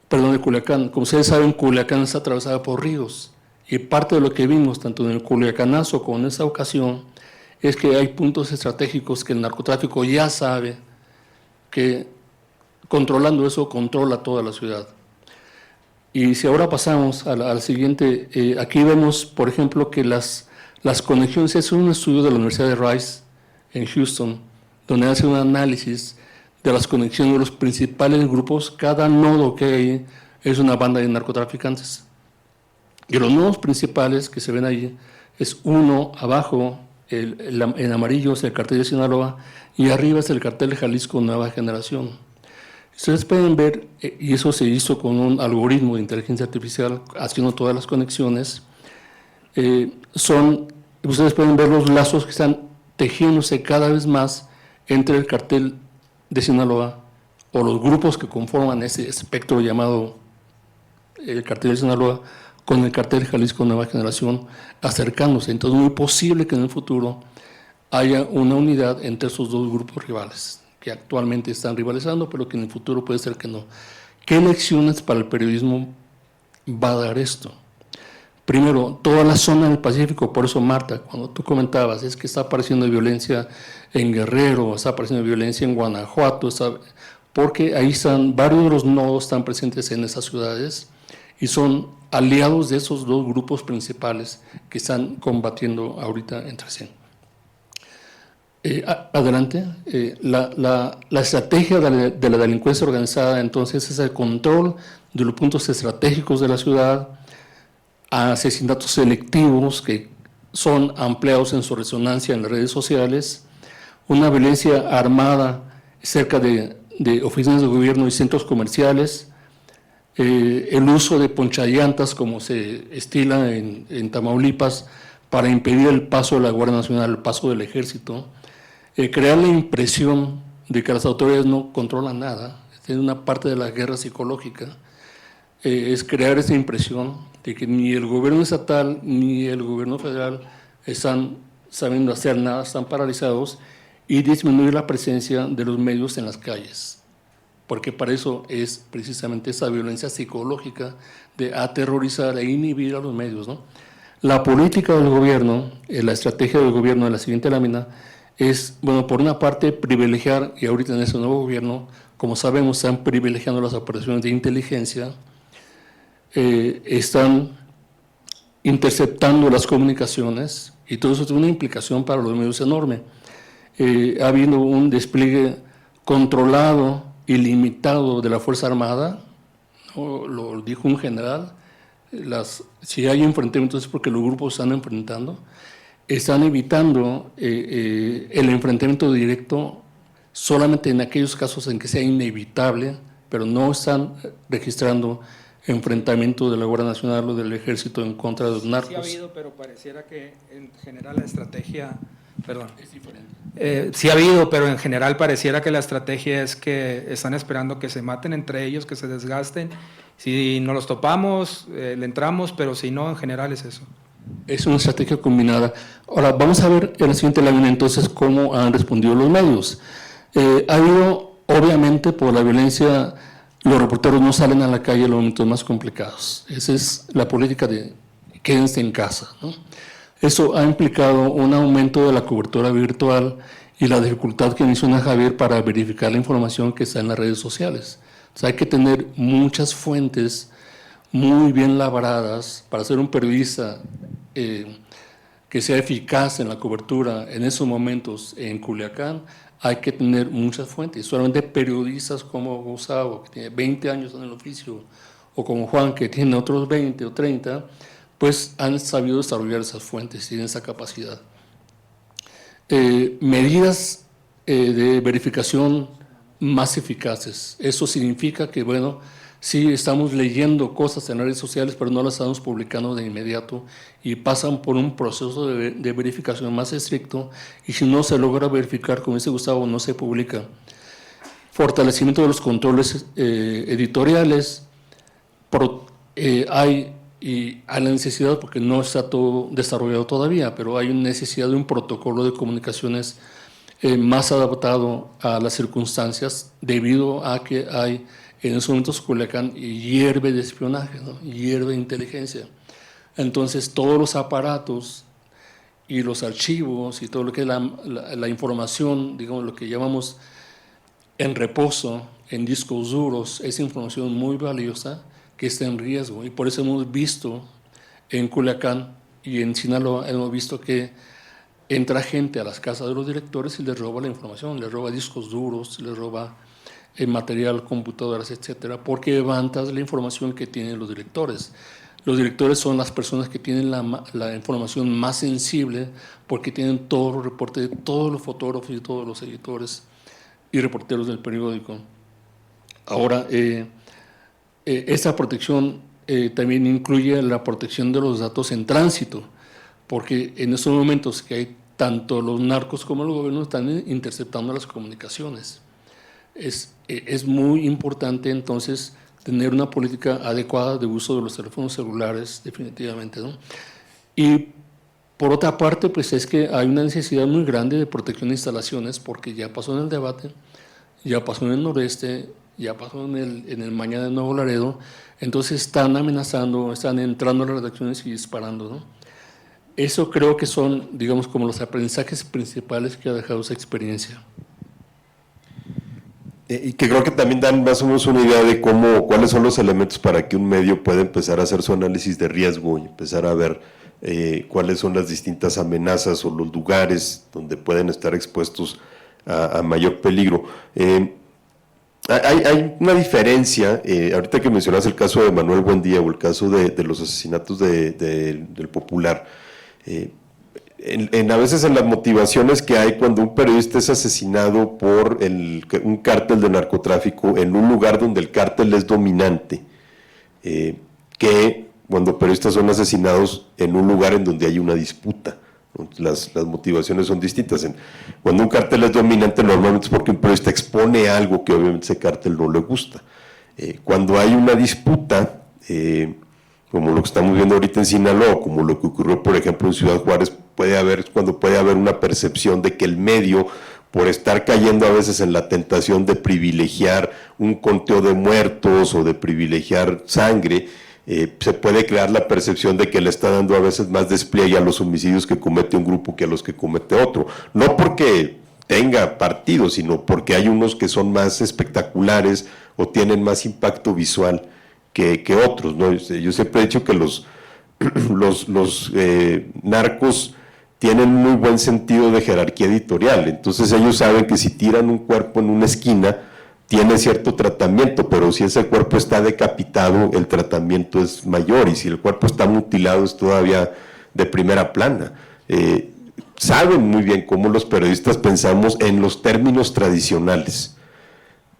perdón, de Culiacán. Como ustedes saben, Culiacán está atravesada por ríos y parte de lo que vimos, tanto en el Culiacanazo como en esta ocasión, es que hay puntos estratégicos que el narcotráfico ya sabe que controlando eso controla toda la ciudad. Y si ahora pasamos al siguiente, aquí vemos, por ejemplo, que las conexiones, es un estudio de la Universidad de Rice en Houston, donde hace un análisis de las conexiones de los principales grupos. Cada nodo que hay es una banda de narcotraficantes. Y los nodos principales que se ven ahí es uno abajo, en amarillo es el cartel de Sinaloa, y arriba es el cartel de Jalisco Nueva Generación. Ustedes pueden ver, y eso se hizo con un algoritmo de inteligencia artificial, haciendo todas las conexiones, ustedes pueden ver los lazos que están tejiéndose cada vez más entre el cartel de Sinaloa o los grupos que conforman ese espectro llamado el cartel de Sinaloa con el cartel de Jalisco Nueva Generación acercándose. Entonces es muy posible que en el futuro haya una unidad entre esos dos grupos rivales que actualmente están rivalizando, pero que en el futuro puede ser que no. ¿Qué lecciones para el periodismo va a dar esto? Primero, toda la zona del Pacífico, por eso Marta, cuando tú comentabas, es que está apareciendo violencia en Guerrero, está apareciendo violencia en Guanajuato, porque ahí están, varios de los nodos están presentes en esas ciudades y son aliados de esos dos grupos principales que están combatiendo ahorita entre sí. Adelante. La estrategia de la delincuencia organizada entonces es el control de los puntos estratégicos de la ciudad, asesinatos selectivos que son ampliados en su resonancia en las redes sociales, una violencia armada cerca de oficinas de gobierno y centros comerciales, el uso de ponchallantas como se estila en Tamaulipas para impedir el paso de la Guardia Nacional, el paso del Ejército, crear la impresión de que las autoridades no controlan nada, es una parte de la guerra psicológica, es crear esa impresión de que ni el gobierno estatal ni el gobierno federal están sabiendo hacer nada, están paralizados, y disminuir la presencia de los medios en las calles, porque para eso es precisamente esa violencia psicológica de aterrorizar e inhibir a los medios, ¿no? La política del gobierno, la estrategia del gobierno de la siguiente lámina es, bueno, por una parte privilegiar, y ahorita en ese nuevo gobierno, como sabemos, están privilegiando las operaciones de inteligencia, están interceptando las comunicaciones, y todo eso tiene una implicación para los medios enorme. Ha habido un despliegue controlado y limitado de la Fuerza Armada, ¿no? Lo dijo un general, si hay enfrentamientos es porque los grupos están enfrentando, están evitando el enfrentamiento directo solamente en aquellos casos en que sea inevitable, pero no están registrando enfrentamiento de la Guardia Nacional o del Ejército en contra de los narcos. Sí ha habido, pero pareciera que en general la estrategia, perdón, es diferente. Sí ha habido, pero en general pareciera que la estrategia es que están esperando que se maten entre ellos, que se desgasten. Si no los topamos, le entramos, pero si no, en general es eso. Es una estrategia combinada. Ahora, vamos a ver en la siguiente lámina entonces cómo han respondido los medios. Ha habido, obviamente, por la violencia, los reporteros no salen a la calle en los momentos más complicados. Esa es la política de quédense en casa, ¿no? Eso ha implicado un aumento de la cobertura virtual y la dificultad que menciona Javier para verificar la información que está en las redes sociales. O sea, hay que tener muchas fuentes muy bien labradas para ser un periodista que sea eficaz en la cobertura en esos momentos en Culiacán. Hay que tener muchas fuentes, solamente periodistas como Gustavo, que tiene 20 años en el oficio, o como Juan, que tiene otros 20 o 30, pues han sabido desarrollar esas fuentes, tienen esa capacidad. Medidas de verificación más eficaces. Eso significa que, bueno, sí estamos leyendo cosas en redes sociales, pero no las estamos publicando de inmediato y pasan por un proceso de verificación más estricto, y si no se logra verificar, como dice Gustavo, no se publica. Fortalecimiento de los controles editoriales, hay la necesidad, porque no está todo desarrollado todavía, pero hay una necesidad de un protocolo de comunicaciones más adaptado a las circunstancias, debido a que hay en esos momentos Culiacán hierve de espionaje, ¿no? Hierve de inteligencia. Entonces todos los aparatos y los archivos y todo lo que es la información, digamos lo que llamamos en reposo, en discos duros, es información muy valiosa que está en riesgo, y por eso hemos visto en Culiacán y en Sinaloa, hemos visto que entra gente a las casas de los directores y les roba la información, les roba discos duros, les roba material, computadoras, etcétera, porque levantas la información que tienen los directores. Los directores son las personas que tienen la información más sensible, porque tienen todos los reportes de todos los fotógrafos y todos los editores y reporteros del periódico. Ahora, esta protección también incluye la protección de los datos en tránsito, porque en estos momentos que hay tanto los narcos como los gobiernos están interceptando las comunicaciones. Es muy importante entonces tener una política adecuada de uso de los teléfonos celulares, definitivamente, ¿no? Y por otra parte, pues es que hay una necesidad muy grande de protección de instalaciones, porque ya pasó en el debate, ya pasó en el noreste, ya pasó en el Mañana de Nuevo Laredo, entonces están amenazando, están entrando a las redacciones y disparando, ¿no? Eso creo que son, digamos, como los aprendizajes principales que ha dejado esa experiencia. Y que creo que también dan más o menos una idea de cuáles son los elementos para que un medio pueda empezar a hacer su análisis de riesgo y empezar a ver cuáles son las distintas amenazas o los lugares donde pueden estar expuestos a mayor peligro. Hay una diferencia, ahorita que mencionas el caso de Manuel Buendía o el caso de los asesinatos del Popular, a veces en las motivaciones que hay cuando un periodista es asesinado por un cártel de narcotráfico en un lugar donde el cártel es dominante, que cuando periodistas son asesinados en un lugar en donde hay una disputa. Las motivaciones son distintas. Cuando un cártel es dominante, normalmente es porque un periodista expone algo que obviamente ese cártel no le gusta. Cuando hay una disputa, como lo que estamos viendo ahorita en Sinaloa, como lo que ocurrió, por ejemplo, en Ciudad Juárez, puede haber una percepción de que el medio, por estar cayendo a veces en la tentación de privilegiar un conteo de muertos o de privilegiar sangre, se puede crear la percepción de que le está dando a veces más despliegue a los homicidios que comete un grupo que a los que comete otro. No porque tenga partido, sino porque hay unos que son más espectaculares o tienen más impacto visual que otros, ¿no? Yo siempre he dicho que los narcos tienen muy buen sentido de jerarquía editorial, entonces ellos saben que si tiran un cuerpo en una esquina, tiene cierto tratamiento, pero si ese cuerpo está decapitado, el tratamiento es mayor, y si el cuerpo está mutilado es todavía de primera plana. Saben muy bien cómo los periodistas pensamos en los términos tradicionales.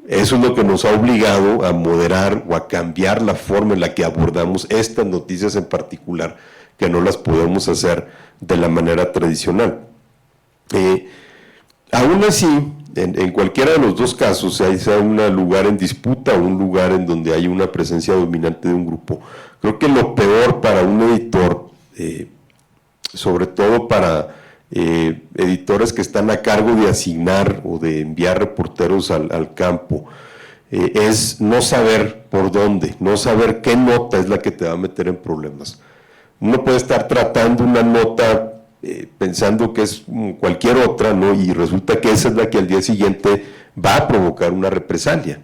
Eso es lo que nos ha obligado a moderar o a cambiar la forma en la que abordamos estas noticias en particular, que no las podemos hacer de la manera tradicional. Aún así, en cualquiera de los dos casos, sea un lugar en disputa o un lugar en donde hay una presencia dominante de un grupo, creo que lo peor para un editor, sobre todo para editores que están a cargo de asignar o de enviar reporteros al campo, es no saber por dónde, no saber qué nota es la que te va a meter en problemas. Uno puede estar tratando una nota pensando que es cualquier otra, ¿no? Y resulta que esa es la que al día siguiente va a provocar una represalia.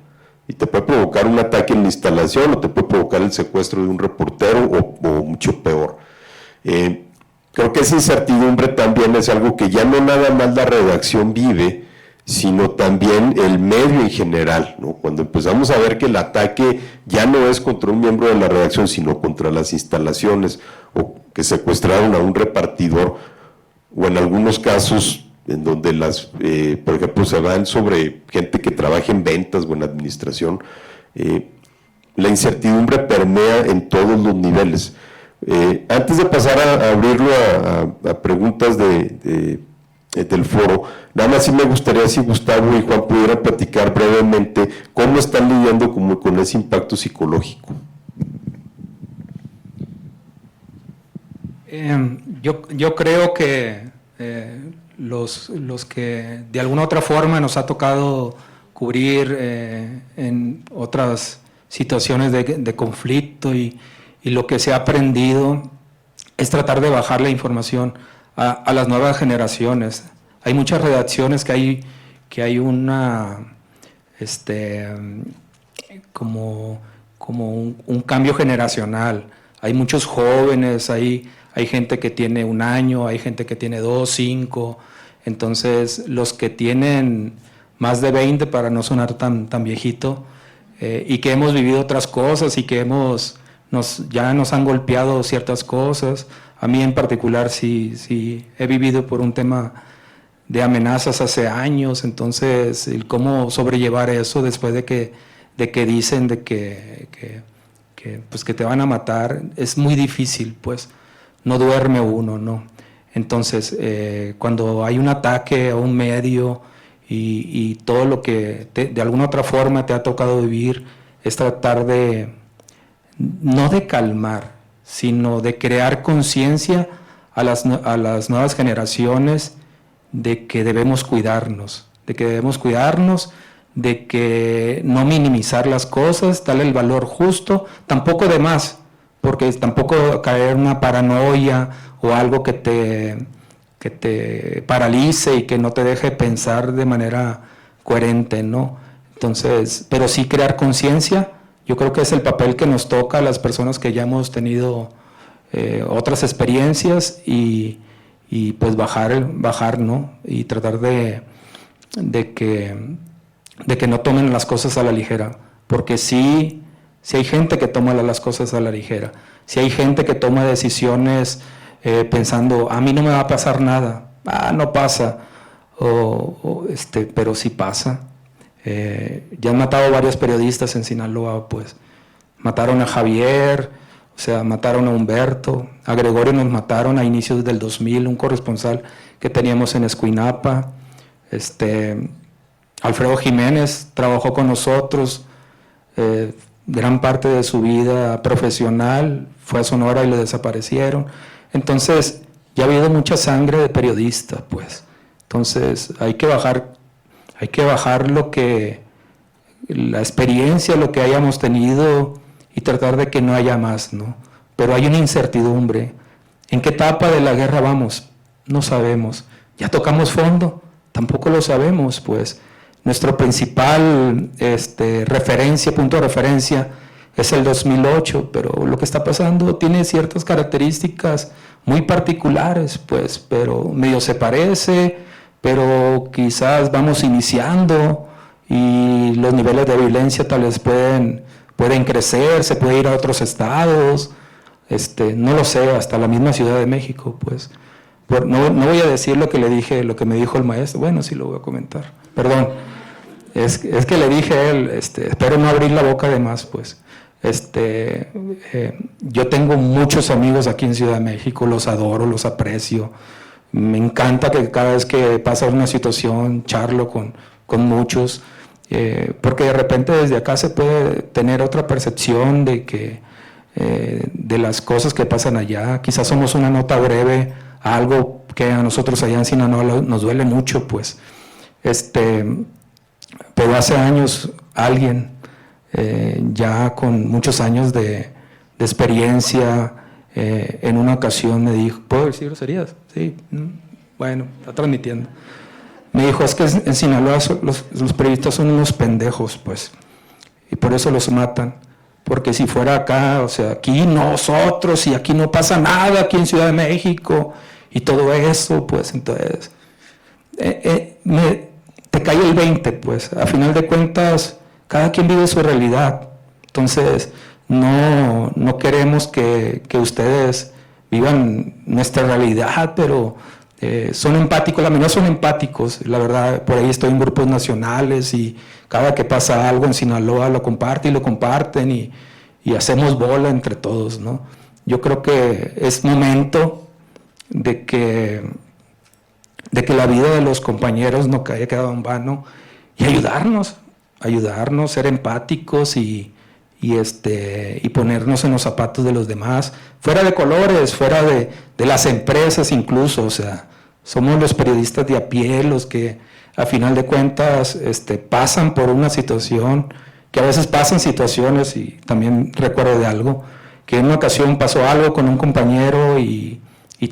Y te puede provocar un ataque en la instalación, o te puede provocar el secuestro de un reportero, o mucho peor. Creo que esa incertidumbre también es algo que ya no nada más la redacción vive, sino también el medio en general, ¿no? Cuando empezamos a ver que el ataque ya no es contra un miembro de la redacción, sino contra las instalaciones, o que secuestraron a un repartidor, o en algunos casos en donde por ejemplo, se van sobre gente que trabaja en ventas o en administración, la incertidumbre permea en todos los niveles. Antes de pasar a abrirlo a preguntas del foro, nada más sí me gustaría si Gustavo y Juan pudieran platicar brevemente cómo están lidiando con ese impacto psicológico. Yo creo que los que de alguna otra forma nos ha tocado cubrir en otras situaciones de conflicto y lo que se ha aprendido es tratar de bajar la información a las nuevas generaciones. Hay muchas redacciones que hay una como un cambio generacional. Hay muchos jóvenes, hay gente que tiene 1 año, hay gente que tiene 2, 5. Entonces, los que tienen más de 20, para no sonar tan viejito, y que hemos vivido otras cosas y que ya nos han golpeado ciertas cosas. A mí en particular sí he vivido por un tema de amenazas hace años, entonces el cómo sobrellevar eso después de que dicen de que te van a matar, es muy difícil, pues no duerme uno, ¿no? Entonces, cuando hay un ataque a un medio y todo lo que de alguna otra forma te ha tocado vivir, es tratar no de calmar, sino de crear conciencia a las nuevas generaciones de que debemos cuidarnos, de que no minimizar las cosas, darle el valor justo, tampoco de más, porque tampoco caer en una paranoia o algo que te paralice y que no te deje pensar de manera coherente, ¿no? Entonces, pero sí crear conciencia. Yo creo que es el papel que nos toca a las personas que ya hemos tenido otras experiencias y pues bajar, ¿no? Y tratar de que no tomen las cosas a la ligera, porque sí hay gente que toma las cosas a la ligera, sí hay gente que toma decisiones pensando, a mí no me va a pasar nada, no pasa, pero sí pasa. Ya han matado varios periodistas en Sinaloa, pues mataron a Javier, o sea, mataron a Humberto, a Gregorio nos mataron a inicios del 2000, un corresponsal que teníamos en Escuinapa. Alfredo Jiménez trabajó con nosotros gran parte de su vida profesional, fue a Sonora y lo desaparecieron. Entonces, ya ha habido mucha sangre de periodistas, pues. Entonces, hay que bajar la experiencia, lo que hayamos tenido y tratar de que no haya más, ¿no? Pero hay una incertidumbre. ¿En qué etapa de la guerra vamos? No sabemos. ¿Ya tocamos fondo? Tampoco lo sabemos, pues. Nuestro principal punto de referencia es el 2008, pero lo que está pasando tiene ciertas características muy particulares, pues, pero medio se parece, pero quizás vamos iniciando y los niveles de violencia tal vez pueden crecer, se puede ir a otros estados, no lo sé, hasta la misma Ciudad de México, pues. No voy a decir lo que me dijo el maestro, bueno, sí lo voy a comentar, perdón. Es que le dije a él, espero no abrir la boca de más, pues. Yo tengo muchos amigos aquí en Ciudad de México, los adoro, los aprecio. Me encanta que cada vez que pasa una situación charlo con muchos, porque de repente desde acá se puede tener otra percepción de las cosas que pasan allá. Quizás somos una nota breve a algo que a nosotros allá en Sinaloa nos duele mucho, pues. Pero hace años alguien ya con muchos años de experiencia en una ocasión me dijo, ¿puedo decir groserías? Sí, bueno, está transmitiendo. Me dijo, es que en Sinaloa los periodistas son unos pendejos, pues, y por eso los matan. Porque si fuera acá, o sea, aquí nosotros, y aquí no pasa nada, aquí en Ciudad de México, y todo eso, pues, entonces, te cae el 20, pues, a final de cuentas, cada quien vive su realidad. Entonces, no queremos que ustedes vivan nuestra realidad, pero son empáticos, la mayoría son empáticos, la verdad, por ahí estoy en grupos nacionales y cada que pasa algo en Sinaloa lo comparte y lo comparten y hacemos bola entre todos, ¿no? Yo creo que es momento de que la vida de los compañeros no haya quedado en vano y ayudarnos, ser empáticos y ponernos en los zapatos de los demás, fuera de colores, fuera de las empresas incluso, o sea, somos los periodistas de a pie los que a final de cuentas pasan por una situación, que a veces pasan situaciones, y también recuerdo de algo, que en una ocasión pasó algo con un compañero y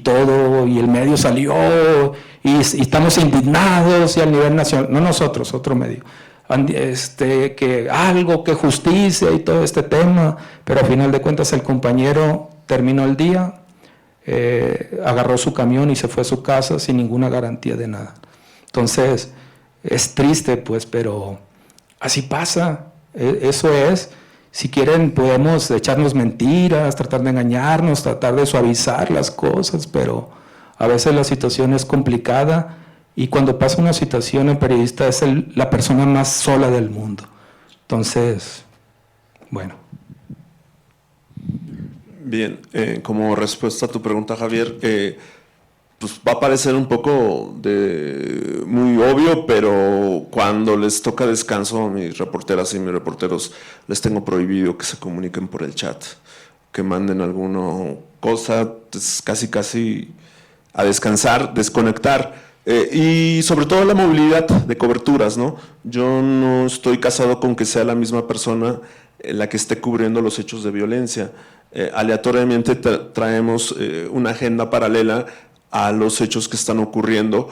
todo, y el medio salió, y estamos indignados, y a nivel nacional, no nosotros, otro medio, que algo, que justicia y todo este tema, pero al final de cuentas el compañero terminó el día, agarró su camión y se fue a su casa sin ninguna garantía de nada. Entonces, es triste, pues, pero así pasa, eso es. Si quieren podemos echarnos mentiras, tratar de engañarnos, tratar de suavizar las cosas, pero a veces la situación es complicada y cuando pasa una situación el periodista es la persona más sola del mundo. Entonces, bueno. Bien, como respuesta a tu pregunta, Javier, pues va a parecer un poco muy obvio, pero cuando les toca descanso a mis reporteras y mis reporteros, les tengo prohibido que se comuniquen por el chat, que manden alguna cosa, pues casi a descansar, desconectar, y sobre todo la movilidad de coberturas, ¿no? Yo no estoy casado con que sea la misma persona la que esté cubriendo los hechos de violencia. Aleatoriamente traemos una agenda paralela a los hechos que están ocurriendo.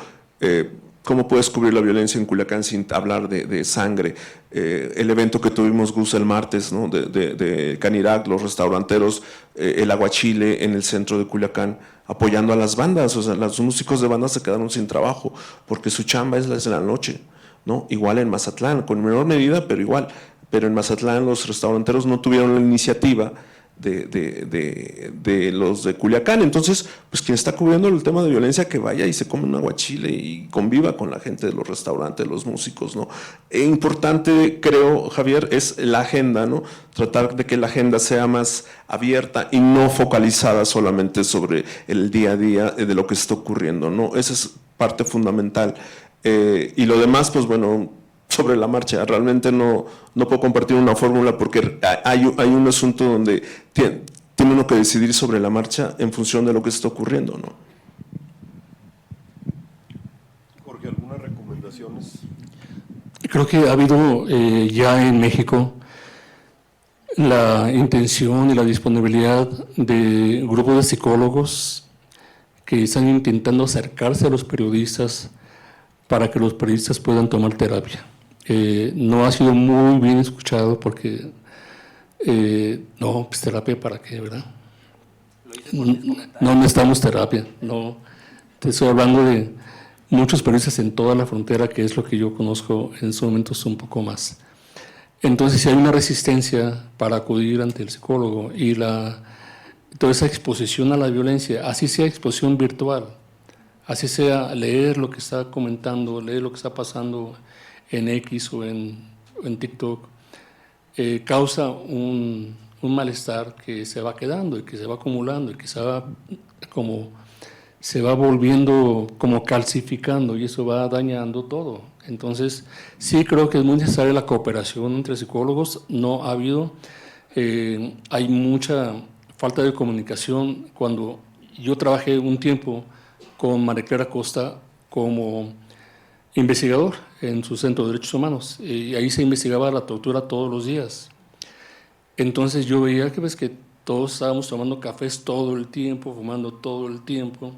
¿Cómo puedes cubrir la violencia en Culiacán sin hablar de sangre? El evento que tuvimos, Gus, el martes, ¿no? de Canirac, los restauranteros, el aguachile en el centro de Culiacán, apoyando a las bandas. O sea, los músicos de bandas se quedaron sin trabajo porque su chamba es la noche, ¿no? Igual en Mazatlán, con menor medida, pero igual. Pero en Mazatlán los restauranteros no tuvieron la iniciativa de los de Culiacán. Entonces, pues quien está cubriendo el tema de violencia, que vaya y se come un aguachile y conviva con la gente de los restaurantes, los músicos, ¿no? Importante, creo, Javier, es la agenda, ¿no? Tratar de que la agenda sea más abierta y no focalizada solamente sobre el día a día de lo que está ocurriendo, ¿no? Esa es parte fundamental. Y lo demás, pues bueno, sobre la marcha, realmente no puedo compartir una fórmula porque hay un asunto donde tiene uno que decidir sobre la marcha en función de lo que está ocurriendo, ¿no? Jorge, ¿algunas recomendaciones? Creo que ha habido ya en México la intención y la disponibilidad de grupos de psicólogos que están intentando acercarse a los periodistas para que los periodistas puedan tomar terapia. No ha sido muy bien escuchado porque, no, pues terapia para qué, ¿verdad? No necesitamos terapia, no. Te estoy hablando de muchos periodistas en toda la frontera, que es lo que yo conozco en estos momentos un poco más. Entonces, si hay una resistencia para acudir ante el psicólogo y toda esa exposición a la violencia, así sea exposición virtual, así sea leer lo que está comentando, leer lo que está pasando en X o en TikTok, causa un malestar que se va quedando y que se va acumulando y que se va volviendo como calcificando y eso va dañando todo. Entonces, sí creo que es muy necesaria la cooperación entre psicólogos. No ha habido, hay mucha falta de comunicación. Cuando yo trabajé un tiempo con María Clara Costa como investigador en su Centro de Derechos Humanos, y ahí se investigaba la tortura todos los días. Entonces yo veía que, ves, que todos estábamos tomando cafés todo el tiempo, fumando todo el tiempo,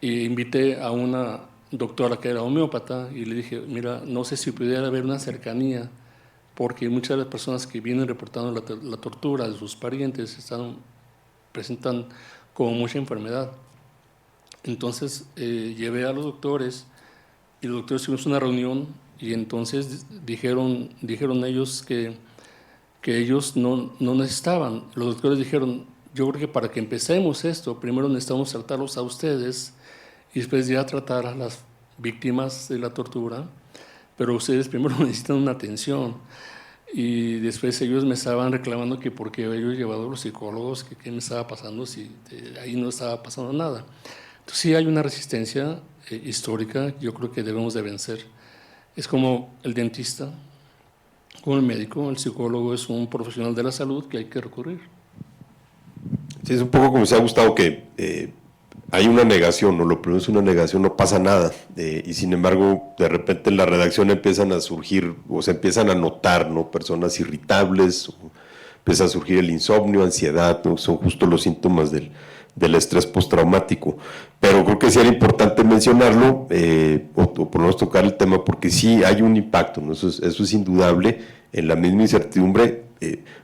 y invité a una doctora que era homeópata y le dije, mira, no sé si pudiera haber una cercanía, porque muchas de las personas que vienen reportando la tortura de sus parientes presentan como mucha enfermedad. Entonces llevé a los doctores y los doctores tuvimos una reunión y entonces dijeron ellos que ellos no necesitaban. Los doctores dijeron, yo creo que para que empecemos esto, primero necesitamos tratarlos a ustedes y después ya tratar a las víctimas de la tortura, pero ustedes primero necesitan una atención. Y después ellos me estaban reclamando que por qué yo he llevado a los psicólogos, que qué me estaba pasando si ahí no estaba pasando nada. Entonces sí hay una resistencia histórica que yo creo que debemos de vencer. Es como el dentista, como el médico, el psicólogo es un profesional de la salud que hay que recurrir. Sí, es un poco como se ha gustado que hay una negación, ¿no? Lo primero es una negación, no pasa nada, y sin embargo, de repente en la redacción empiezan a surgir, o se empiezan a notar, ¿no? Personas irritables, empieza a surgir el insomnio, ansiedad, ¿no? Son justo los síntomas del estrés postraumático. Pero creo que sí era importante mencionarlo, o por lo menos tocar el tema, porque sí hay un impacto, ¿no? Eso es indudable, en la misma incertidumbre.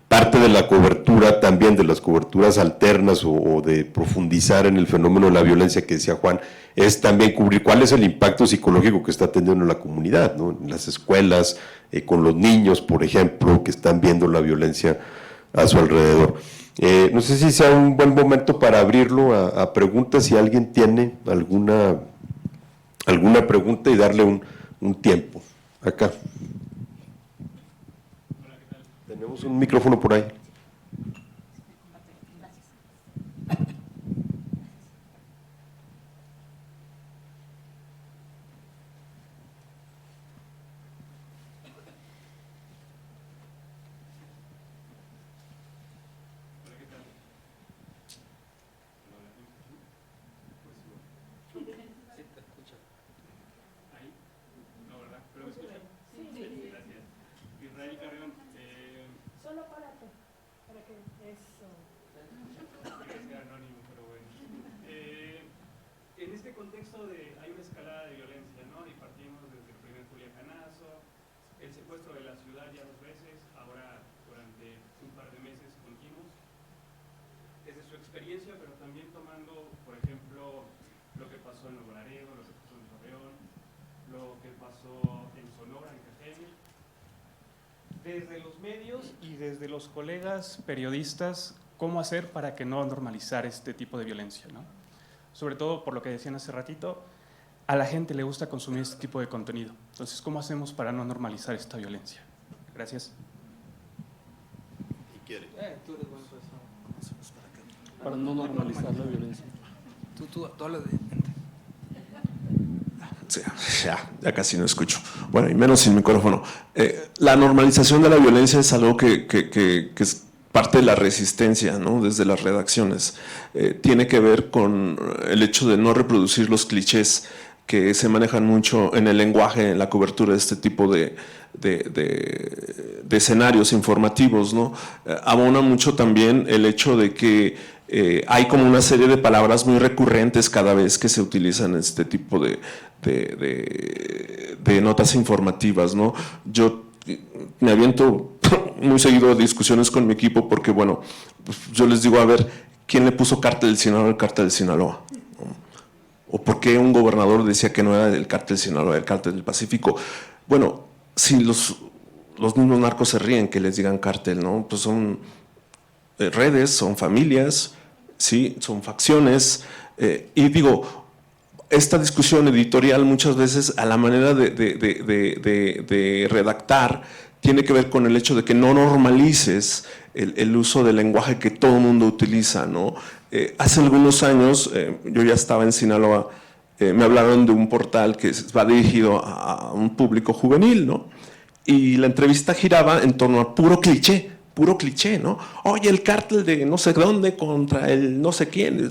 Parte de la cobertura también, de las coberturas alternas o de profundizar en el fenómeno de la violencia que decía Juan, es también cubrir cuál es el impacto psicológico que está teniendo en la comunidad, ¿no? En las escuelas, con los niños, por ejemplo, que están viendo la violencia a su alrededor. No sé si sea un buen momento para abrirlo a preguntas, si alguien tiene alguna pregunta y darle un tiempo. Acá. Tenemos un micrófono por ahí. En este contexto hay una escalada de violencia, ¿no? Y partimos desde el primer Culiacanazo, el secuestro de la ciudad ya 2 veces, ahora durante un par de meses continuos. Desde su experiencia, pero también tomando, por ejemplo, lo que pasó en Nuevo Laredo, lo que pasó en Torreón, lo que pasó en Sonora, en Cajeme. Desde los medios y desde los colegas periodistas, ¿cómo hacer para que no normalizar este tipo de violencia, ¿no? Sobre todo, por lo que decían hace ratito, a la gente le gusta consumir este tipo de contenido. Entonces, ¿cómo hacemos para no normalizar esta violencia? Gracias. Para no normalizar la violencia. Tú hablas de... Sí, ya casi no escucho. Bueno, y menos sin micrófono. La normalización de la violencia es algo que es parte de la resistencia, ¿no? Desde las redacciones. Tiene que ver con el hecho de no reproducir los clichés que se manejan mucho en el lenguaje, en la cobertura de este tipo de escenarios informativos, ¿no? Abona mucho también el hecho de que hay como una serie de palabras muy recurrentes cada vez que se utilizan este tipo de notas informativas, ¿no? Yo me aviento muy seguido discusiones con mi equipo porque, bueno, pues yo les digo, a ver, ¿quién le puso Cártel del Sinaloa al Cártel de Sinaloa? ¿O por qué un gobernador decía que no era del Cártel de Sinaloa, del Cártel del Pacífico? Bueno, si los mismos narcos se ríen que les digan cártel, ¿no? Pues son redes, son familias, ¿sí? Son facciones, y digo, esta discusión editorial muchas veces a la manera de redactar tiene que ver con el hecho de que no normalices el uso del lenguaje que todo el mundo utiliza, ¿no? Hace algunos años, yo ya estaba en Sinaloa, me hablaron de un portal que va dirigido a un público juvenil, ¿no? Y la entrevista giraba en torno a puro cliché, ¿no? Oye, el cártel de no sé dónde contra el no sé quién.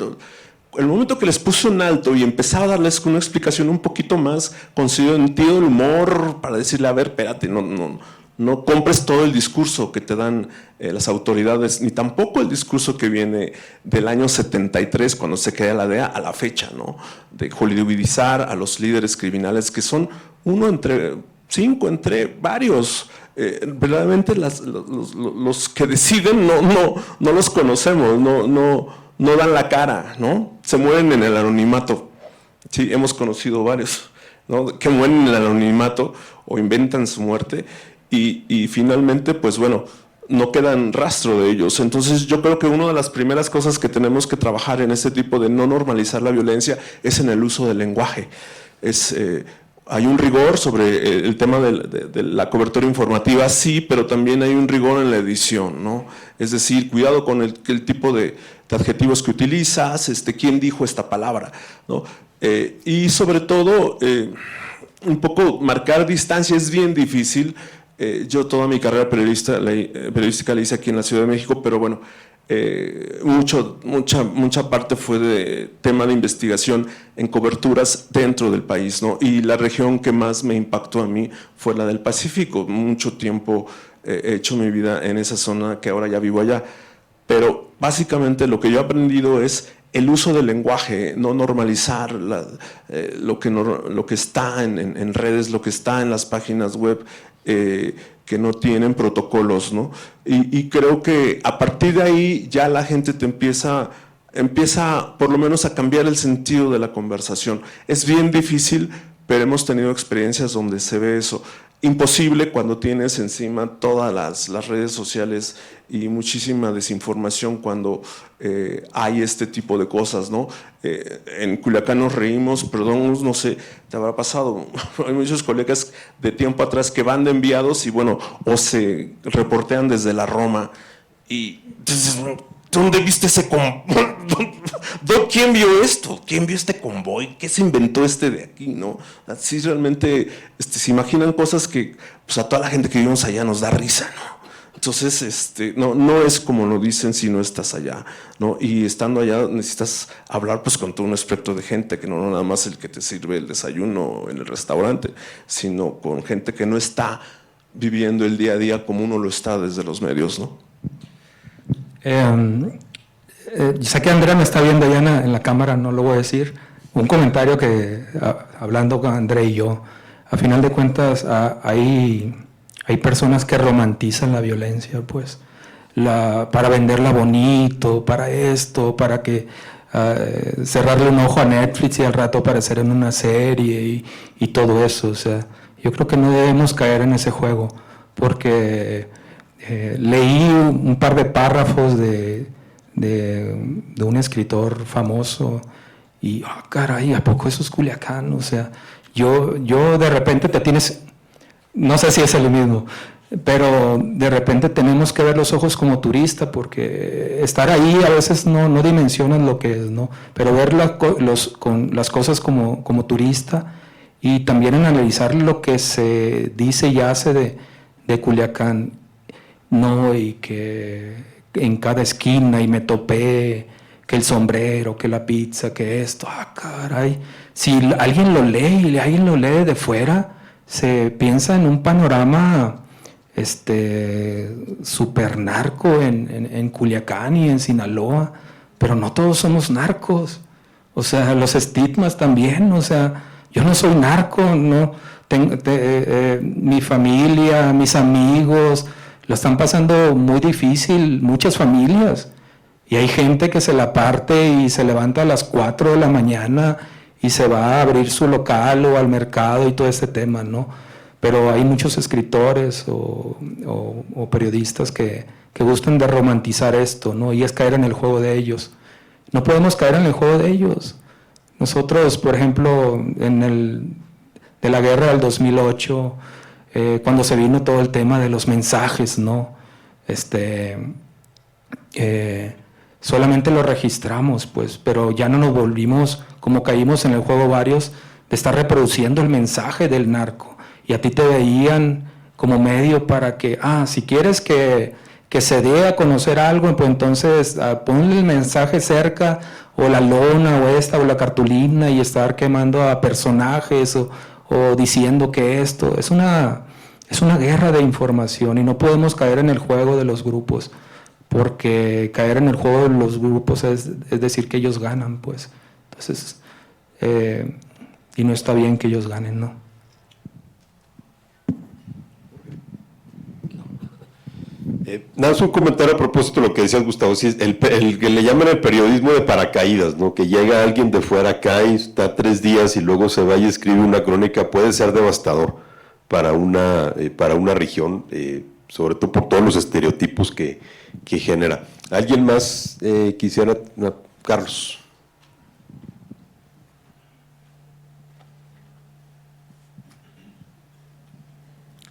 El momento que les puse un alto y empezaba a darles una explicación un poquito más con sentido del humor para decirle, a ver, espérate, no compres todo el discurso que te dan las autoridades, ni tampoco el discurso que viene del año 73, cuando se crea la DEA, a la fecha, ¿no? De hollywoodizar a los líderes criminales, que son uno entre 5, entre varios. Verdaderamente los que deciden no los conocemos, no dan la cara, ¿no? Se mueren en el anonimato. Sí, hemos conocido varios, ¿no? Que mueren en el anonimato o inventan su muerte y finalmente, pues bueno, no quedan rastro de ellos. Entonces yo creo que una de las primeras cosas que tenemos que trabajar en este tipo de no normalizar la violencia es en el uso del lenguaje. Hay un rigor sobre el tema de la cobertura informativa, sí, pero también hay un rigor en la edición, ¿no? Es decir, cuidado con el tipo de adjetivos que utilizas, quién dijo esta palabra, ¿no? Y sobre todo, un poco marcar distancia es bien difícil. Yo toda mi carrera periodística la hice aquí en la Ciudad de México, pero bueno, mucha parte fue de tema de investigación en coberturas dentro del país, ¿no? Y la región que más me impactó a mí fue la del Pacífico. Mucho tiempo he hecho mi vida en esa zona que ahora ya vivo allá. Pero básicamente lo que yo he aprendido es el uso del lenguaje, no normalizar lo que está en redes, lo que está en las páginas web, que no tienen protocolos, ¿no? Y creo que a partir de ahí ya la gente te empieza por lo menos a cambiar el sentido de la conversación. Es bien difícil, pero hemos tenido experiencias donde se ve eso. Imposible cuando tienes encima todas las redes sociales y muchísima desinformación cuando hay este tipo de cosas, ¿no? En Culiacán nos reímos, perdón, no sé, te habrá pasado, hay muchos colegas de tiempo atrás que van de enviados y bueno, o se reportean desde la Roma y ¿dónde viste ese convoy? ¿Quién vio esto? ¿Quién vio este convoy? ¿Qué se inventó de aquí? ¿No? Así realmente se imaginan cosas que pues, a toda la gente que vivimos allá nos da risa, ¿no? Entonces, no es como lo dicen si no estás allá, ¿no? Y estando allá necesitas hablar pues con todo un espectro de gente, que no nada más el que te sirve el desayuno en el restaurante, sino con gente que no está viviendo el día a día como uno lo está desde los medios, ¿no? Sé que Andrea me está viendo allá en la cámara, no lo voy a decir. Un comentario que, hablando con Andrea y yo, a final de cuentas hay personas que romantizan la violencia, pues, para venderla bonito, para esto, para que cerrarle un ojo a Netflix y al rato aparecer en una serie y todo eso. O sea, yo creo que no debemos caer en ese juego, porque leí un par de párrafos de un escritor famoso y, caray, ¿a poco eso es Culiacán? O sea, yo de repente te tienes, no sé si es el mismo, pero de repente tenemos que ver los ojos como turista, porque estar ahí a veces no dimensionan lo que es, ¿no? Pero ver con las cosas como turista y también analizar lo que se dice y hace de Culiacán, no, y que en cada esquina y me topé que el sombrero, que la pizza, que esto, caray. Si alguien lo lee y alguien lo lee de fuera, se piensa en un panorama super narco en Culiacán y en Sinaloa, pero no todos somos narcos. O sea, los estigmas también, o sea, yo no soy narco, no, mi familia, mis amigos la están pasando muy difícil, muchas familias, y hay gente que se la parte y se levanta a las 4 de la mañana y se va a abrir su local o al mercado y todo ese tema, ¿no? Pero hay muchos escritores o periodistas que gustan de romantizar esto, ¿no? Y es caer en el juego de ellos. No podemos caer en el juego de ellos. Nosotros, por ejemplo, de la guerra del 2008, cuando se vino todo el tema de los mensajes, ¿no? Solamente lo registramos, pues, pero ya no nos volvimos, como caímos en el juego varios, de estar reproduciendo el mensaje del narco. Y a ti te veían como medio para que, si quieres que se dé a conocer algo, pues entonces ponle el mensaje cerca, o la lona, o la cartulina, y estar quemando a personajes, o diciendo que esto es una guerra de información, y no podemos caer en el juego de los grupos, porque caer en el juego de los grupos es decir que ellos ganan, pues. Entonces, y no está bien que ellos ganen, ¿no? Nada más un comentario a propósito de lo que decías, Gustavo, sí, el que le llaman el periodismo de paracaídas, ¿no? Que llega alguien de fuera acá y está 3 días y luego se va y escribe una crónica, puede ser devastador para una región. sobre todo por todos los estereotipos que genera. ¿Alguien más quisiera? No, Carlos.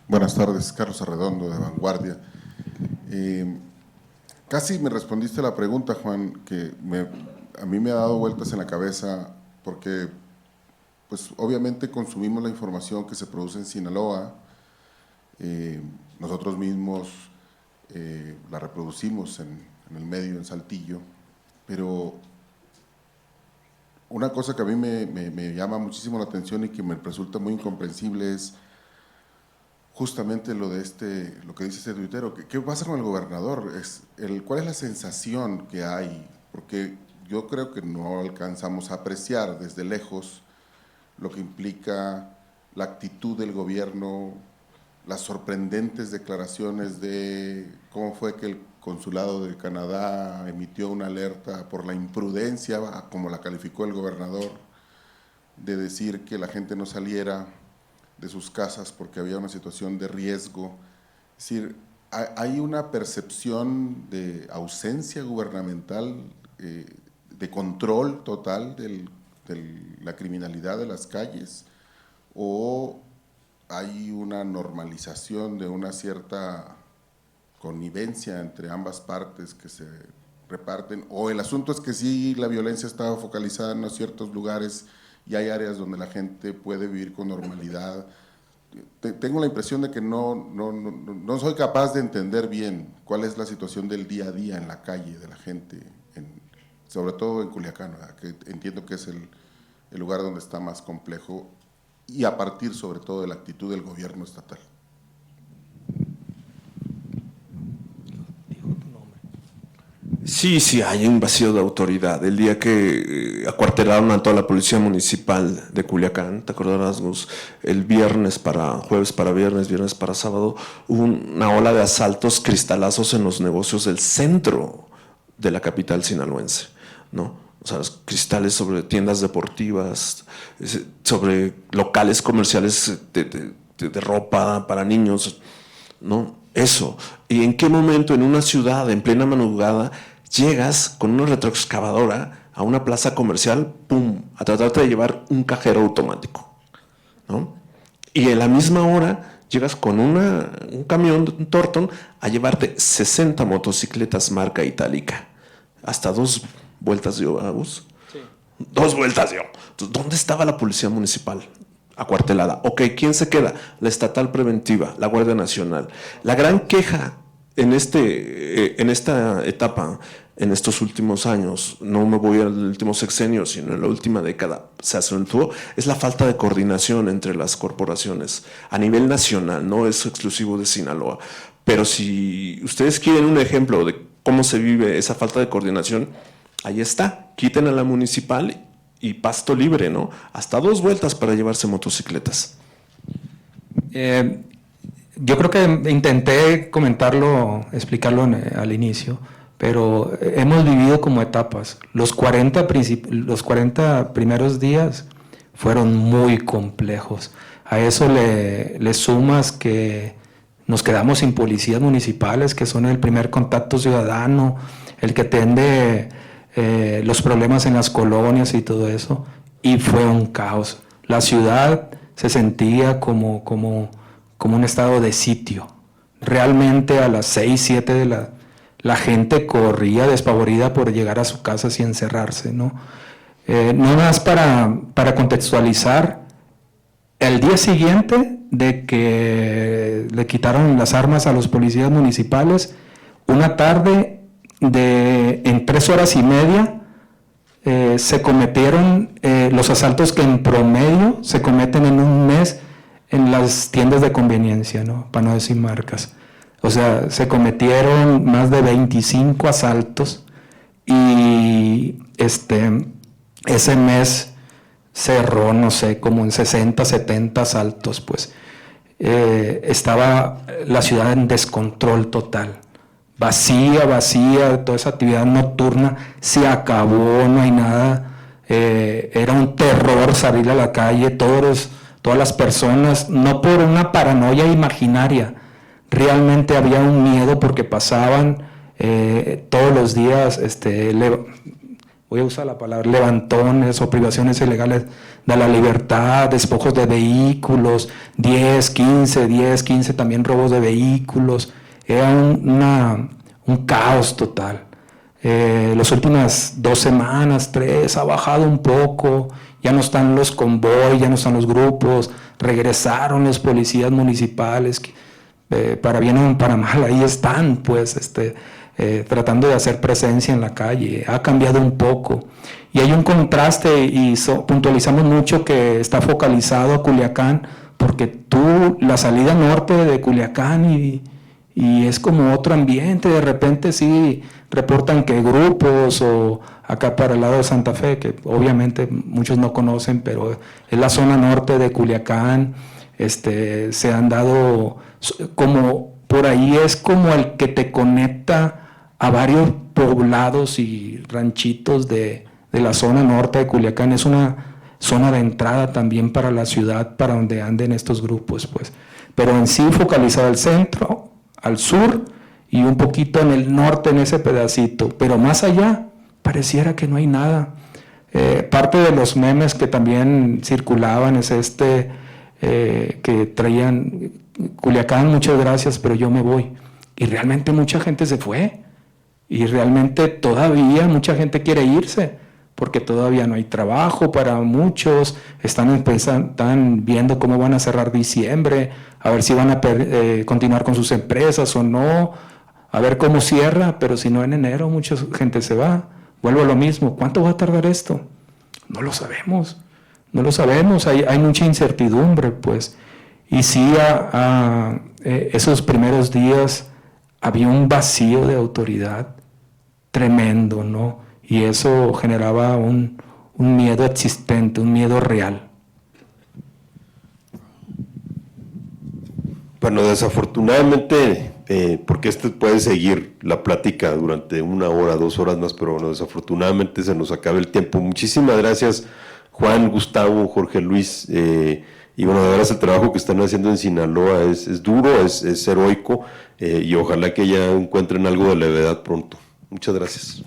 Buenas tardes, Carlos Arredondo, de Vanguardia. Casi me respondiste a la pregunta, Juan, que a mí me ha dado vueltas en la cabeza, porque pues obviamente consumimos la información que se produce en Sinaloa, nosotros mismos la reproducimos en el medio, en Saltillo, pero una cosa que a mí me llama muchísimo la atención y que me resulta muy incomprensible es justamente lo que dice este tuitero. ¿Qué pasa con el gobernador? ¿Cuál es la sensación que hay? Porque yo creo que no alcanzamos a apreciar desde lejos lo que implica la actitud del gobierno, las sorprendentes declaraciones de cómo fue que el consulado de Canadá emitió una alerta por la imprudencia, como la calificó el gobernador, de decir que la gente no saliera de sus casas porque había una situación de riesgo. Es decir, hay una percepción de ausencia gubernamental, de control total de la criminalidad de las calles, o hay una normalización de una cierta connivencia entre ambas partes que se reparten, o el asunto es que sí, la violencia está focalizada en ciertos lugares y hay áreas donde la gente puede vivir con normalidad. Tengo la impresión de que no soy capaz de entender bien cuál es la situación del día a día en la calle de la gente, sobre todo en Culiacán, ¿verdad? Que entiendo que es el lugar donde está más complejo, y a partir sobre todo de la actitud del gobierno estatal. Sí, hay un vacío de autoridad. El día que acuartelaron a toda la policía municipal de Culiacán, ¿te acordarás, Gus? El jueves para viernes, viernes para sábado, hubo una ola de asaltos, cristalazos en los negocios del centro de la capital sinaloense, ¿no? O sea, los cristales sobre tiendas deportivas, sobre locales comerciales de ropa para niños, ¿no? Eso. ¿Y en qué momento en una ciudad en plena madrugada llegas con una retroexcavadora a una plaza comercial, ¡pum!, a tratarte de llevar un cajero automático, ¿no? Y en la misma hora llegas con un camión, un Torton, a llevarte 60 motocicletas marca itálica. Hasta 2 vueltas dio, Agus. Sí. 2 vueltas dio. Entonces, ¿dónde estaba la policía municipal? Acuartelada. Ok, ¿quién se queda? La estatal preventiva, la Guardia Nacional. La gran queja en esta etapa, en estos últimos años, no me voy al último sexenio, sino en la última década, se acentuó, es la falta de coordinación entre las corporaciones a nivel nacional, no es exclusivo de Sinaloa. Pero si ustedes quieren un ejemplo de cómo se vive esa falta de coordinación, ahí está, quiten a la municipal y pasto libre, ¿no? Hasta 2 vueltas para llevarse motocicletas. Yo creo que intenté explicarlo al inicio, pero hemos vivido como etapas. Los 40 primeros días fueron muy complejos. A eso le sumas que nos quedamos sin policías municipales, que son el primer contacto ciudadano, el que atiende los problemas en las colonias y todo eso, y fue un caos. La ciudad se sentía como un estado de sitio. Realmente a las 6, 7 la gente corría despavorida por llegar a su casa sin encerrarse, ¿no? No más para contextualizar, el día siguiente de que le quitaron las armas a los policías municipales, una tarde en 3 horas y media se cometieron los asaltos que en promedio se cometen en un mes en las tiendas de conveniencia, ¿no? Para no decir marcas. O sea, se cometieron más de 25 asaltos y ese mes cerró, no sé, como en 60, 70 asaltos, pues. Estaba la ciudad en descontrol total. Vacía, toda esa actividad nocturna se acabó, no hay nada. Era un terror salir a la calle, todas las personas, no por una paranoia imaginaria realmente había un miedo porque pasaban todos los días, voy a usar la palabra, levantones o privaciones ilegales de la libertad, despojos de vehículos, 10, 15 también robos de vehículos. Era un caos total. Las últimas 2 semanas, 3, ha bajado un poco, ya no están los convoys, ya no están los grupos, regresaron los policías municipales, para bien o para mal, ahí están, pues, tratando de hacer presencia en la calle. Ha cambiado un poco. Y hay un contraste, y puntualizamos mucho que está focalizado a Culiacán, porque la salida norte de Culiacán y es como otro ambiente. De repente sí reportan que grupos, o acá para el lado de Santa Fe, que obviamente muchos no conocen, pero es la zona norte de Culiacán, se han dado como, por ahí es como el que te conecta a varios poblados y ranchitos de la zona norte de Culiacán. Es una zona de entrada también para la ciudad, para donde anden estos grupos, pues. Pero en sí focalizado al centro, al sur y un poquito en el norte, en ese pedacito. Pero más allá, pareciera que no hay nada. Parte de los memes que también circulaban es que traían: Culiacán, muchas gracias, pero yo me voy. Y realmente mucha gente se fue. Y realmente todavía mucha gente quiere irse, porque todavía no hay trabajo para muchos. Están viendo cómo van a cerrar diciembre, a ver si van a continuar con sus empresas o no, a ver cómo cierra. Pero si no, en enero mucha gente se va. Vuelvo a lo mismo, ¿cuánto va a tardar esto? No lo sabemos, hay mucha incertidumbre, pues. Y sí, esos primeros días había un vacío de autoridad tremendo, ¿no? Y eso generaba un miedo existente, un miedo real. Bueno, desafortunadamente, porque puede seguir la plática durante 1 hora, 2 horas más, pero bueno, desafortunadamente se nos acaba el tiempo. Muchísimas gracias, Juan, Gustavo, Jorge Luis, y bueno, de veras el trabajo que están haciendo en Sinaloa es duro, es heroico, y ojalá que ya encuentren algo de levedad pronto. Muchas gracias.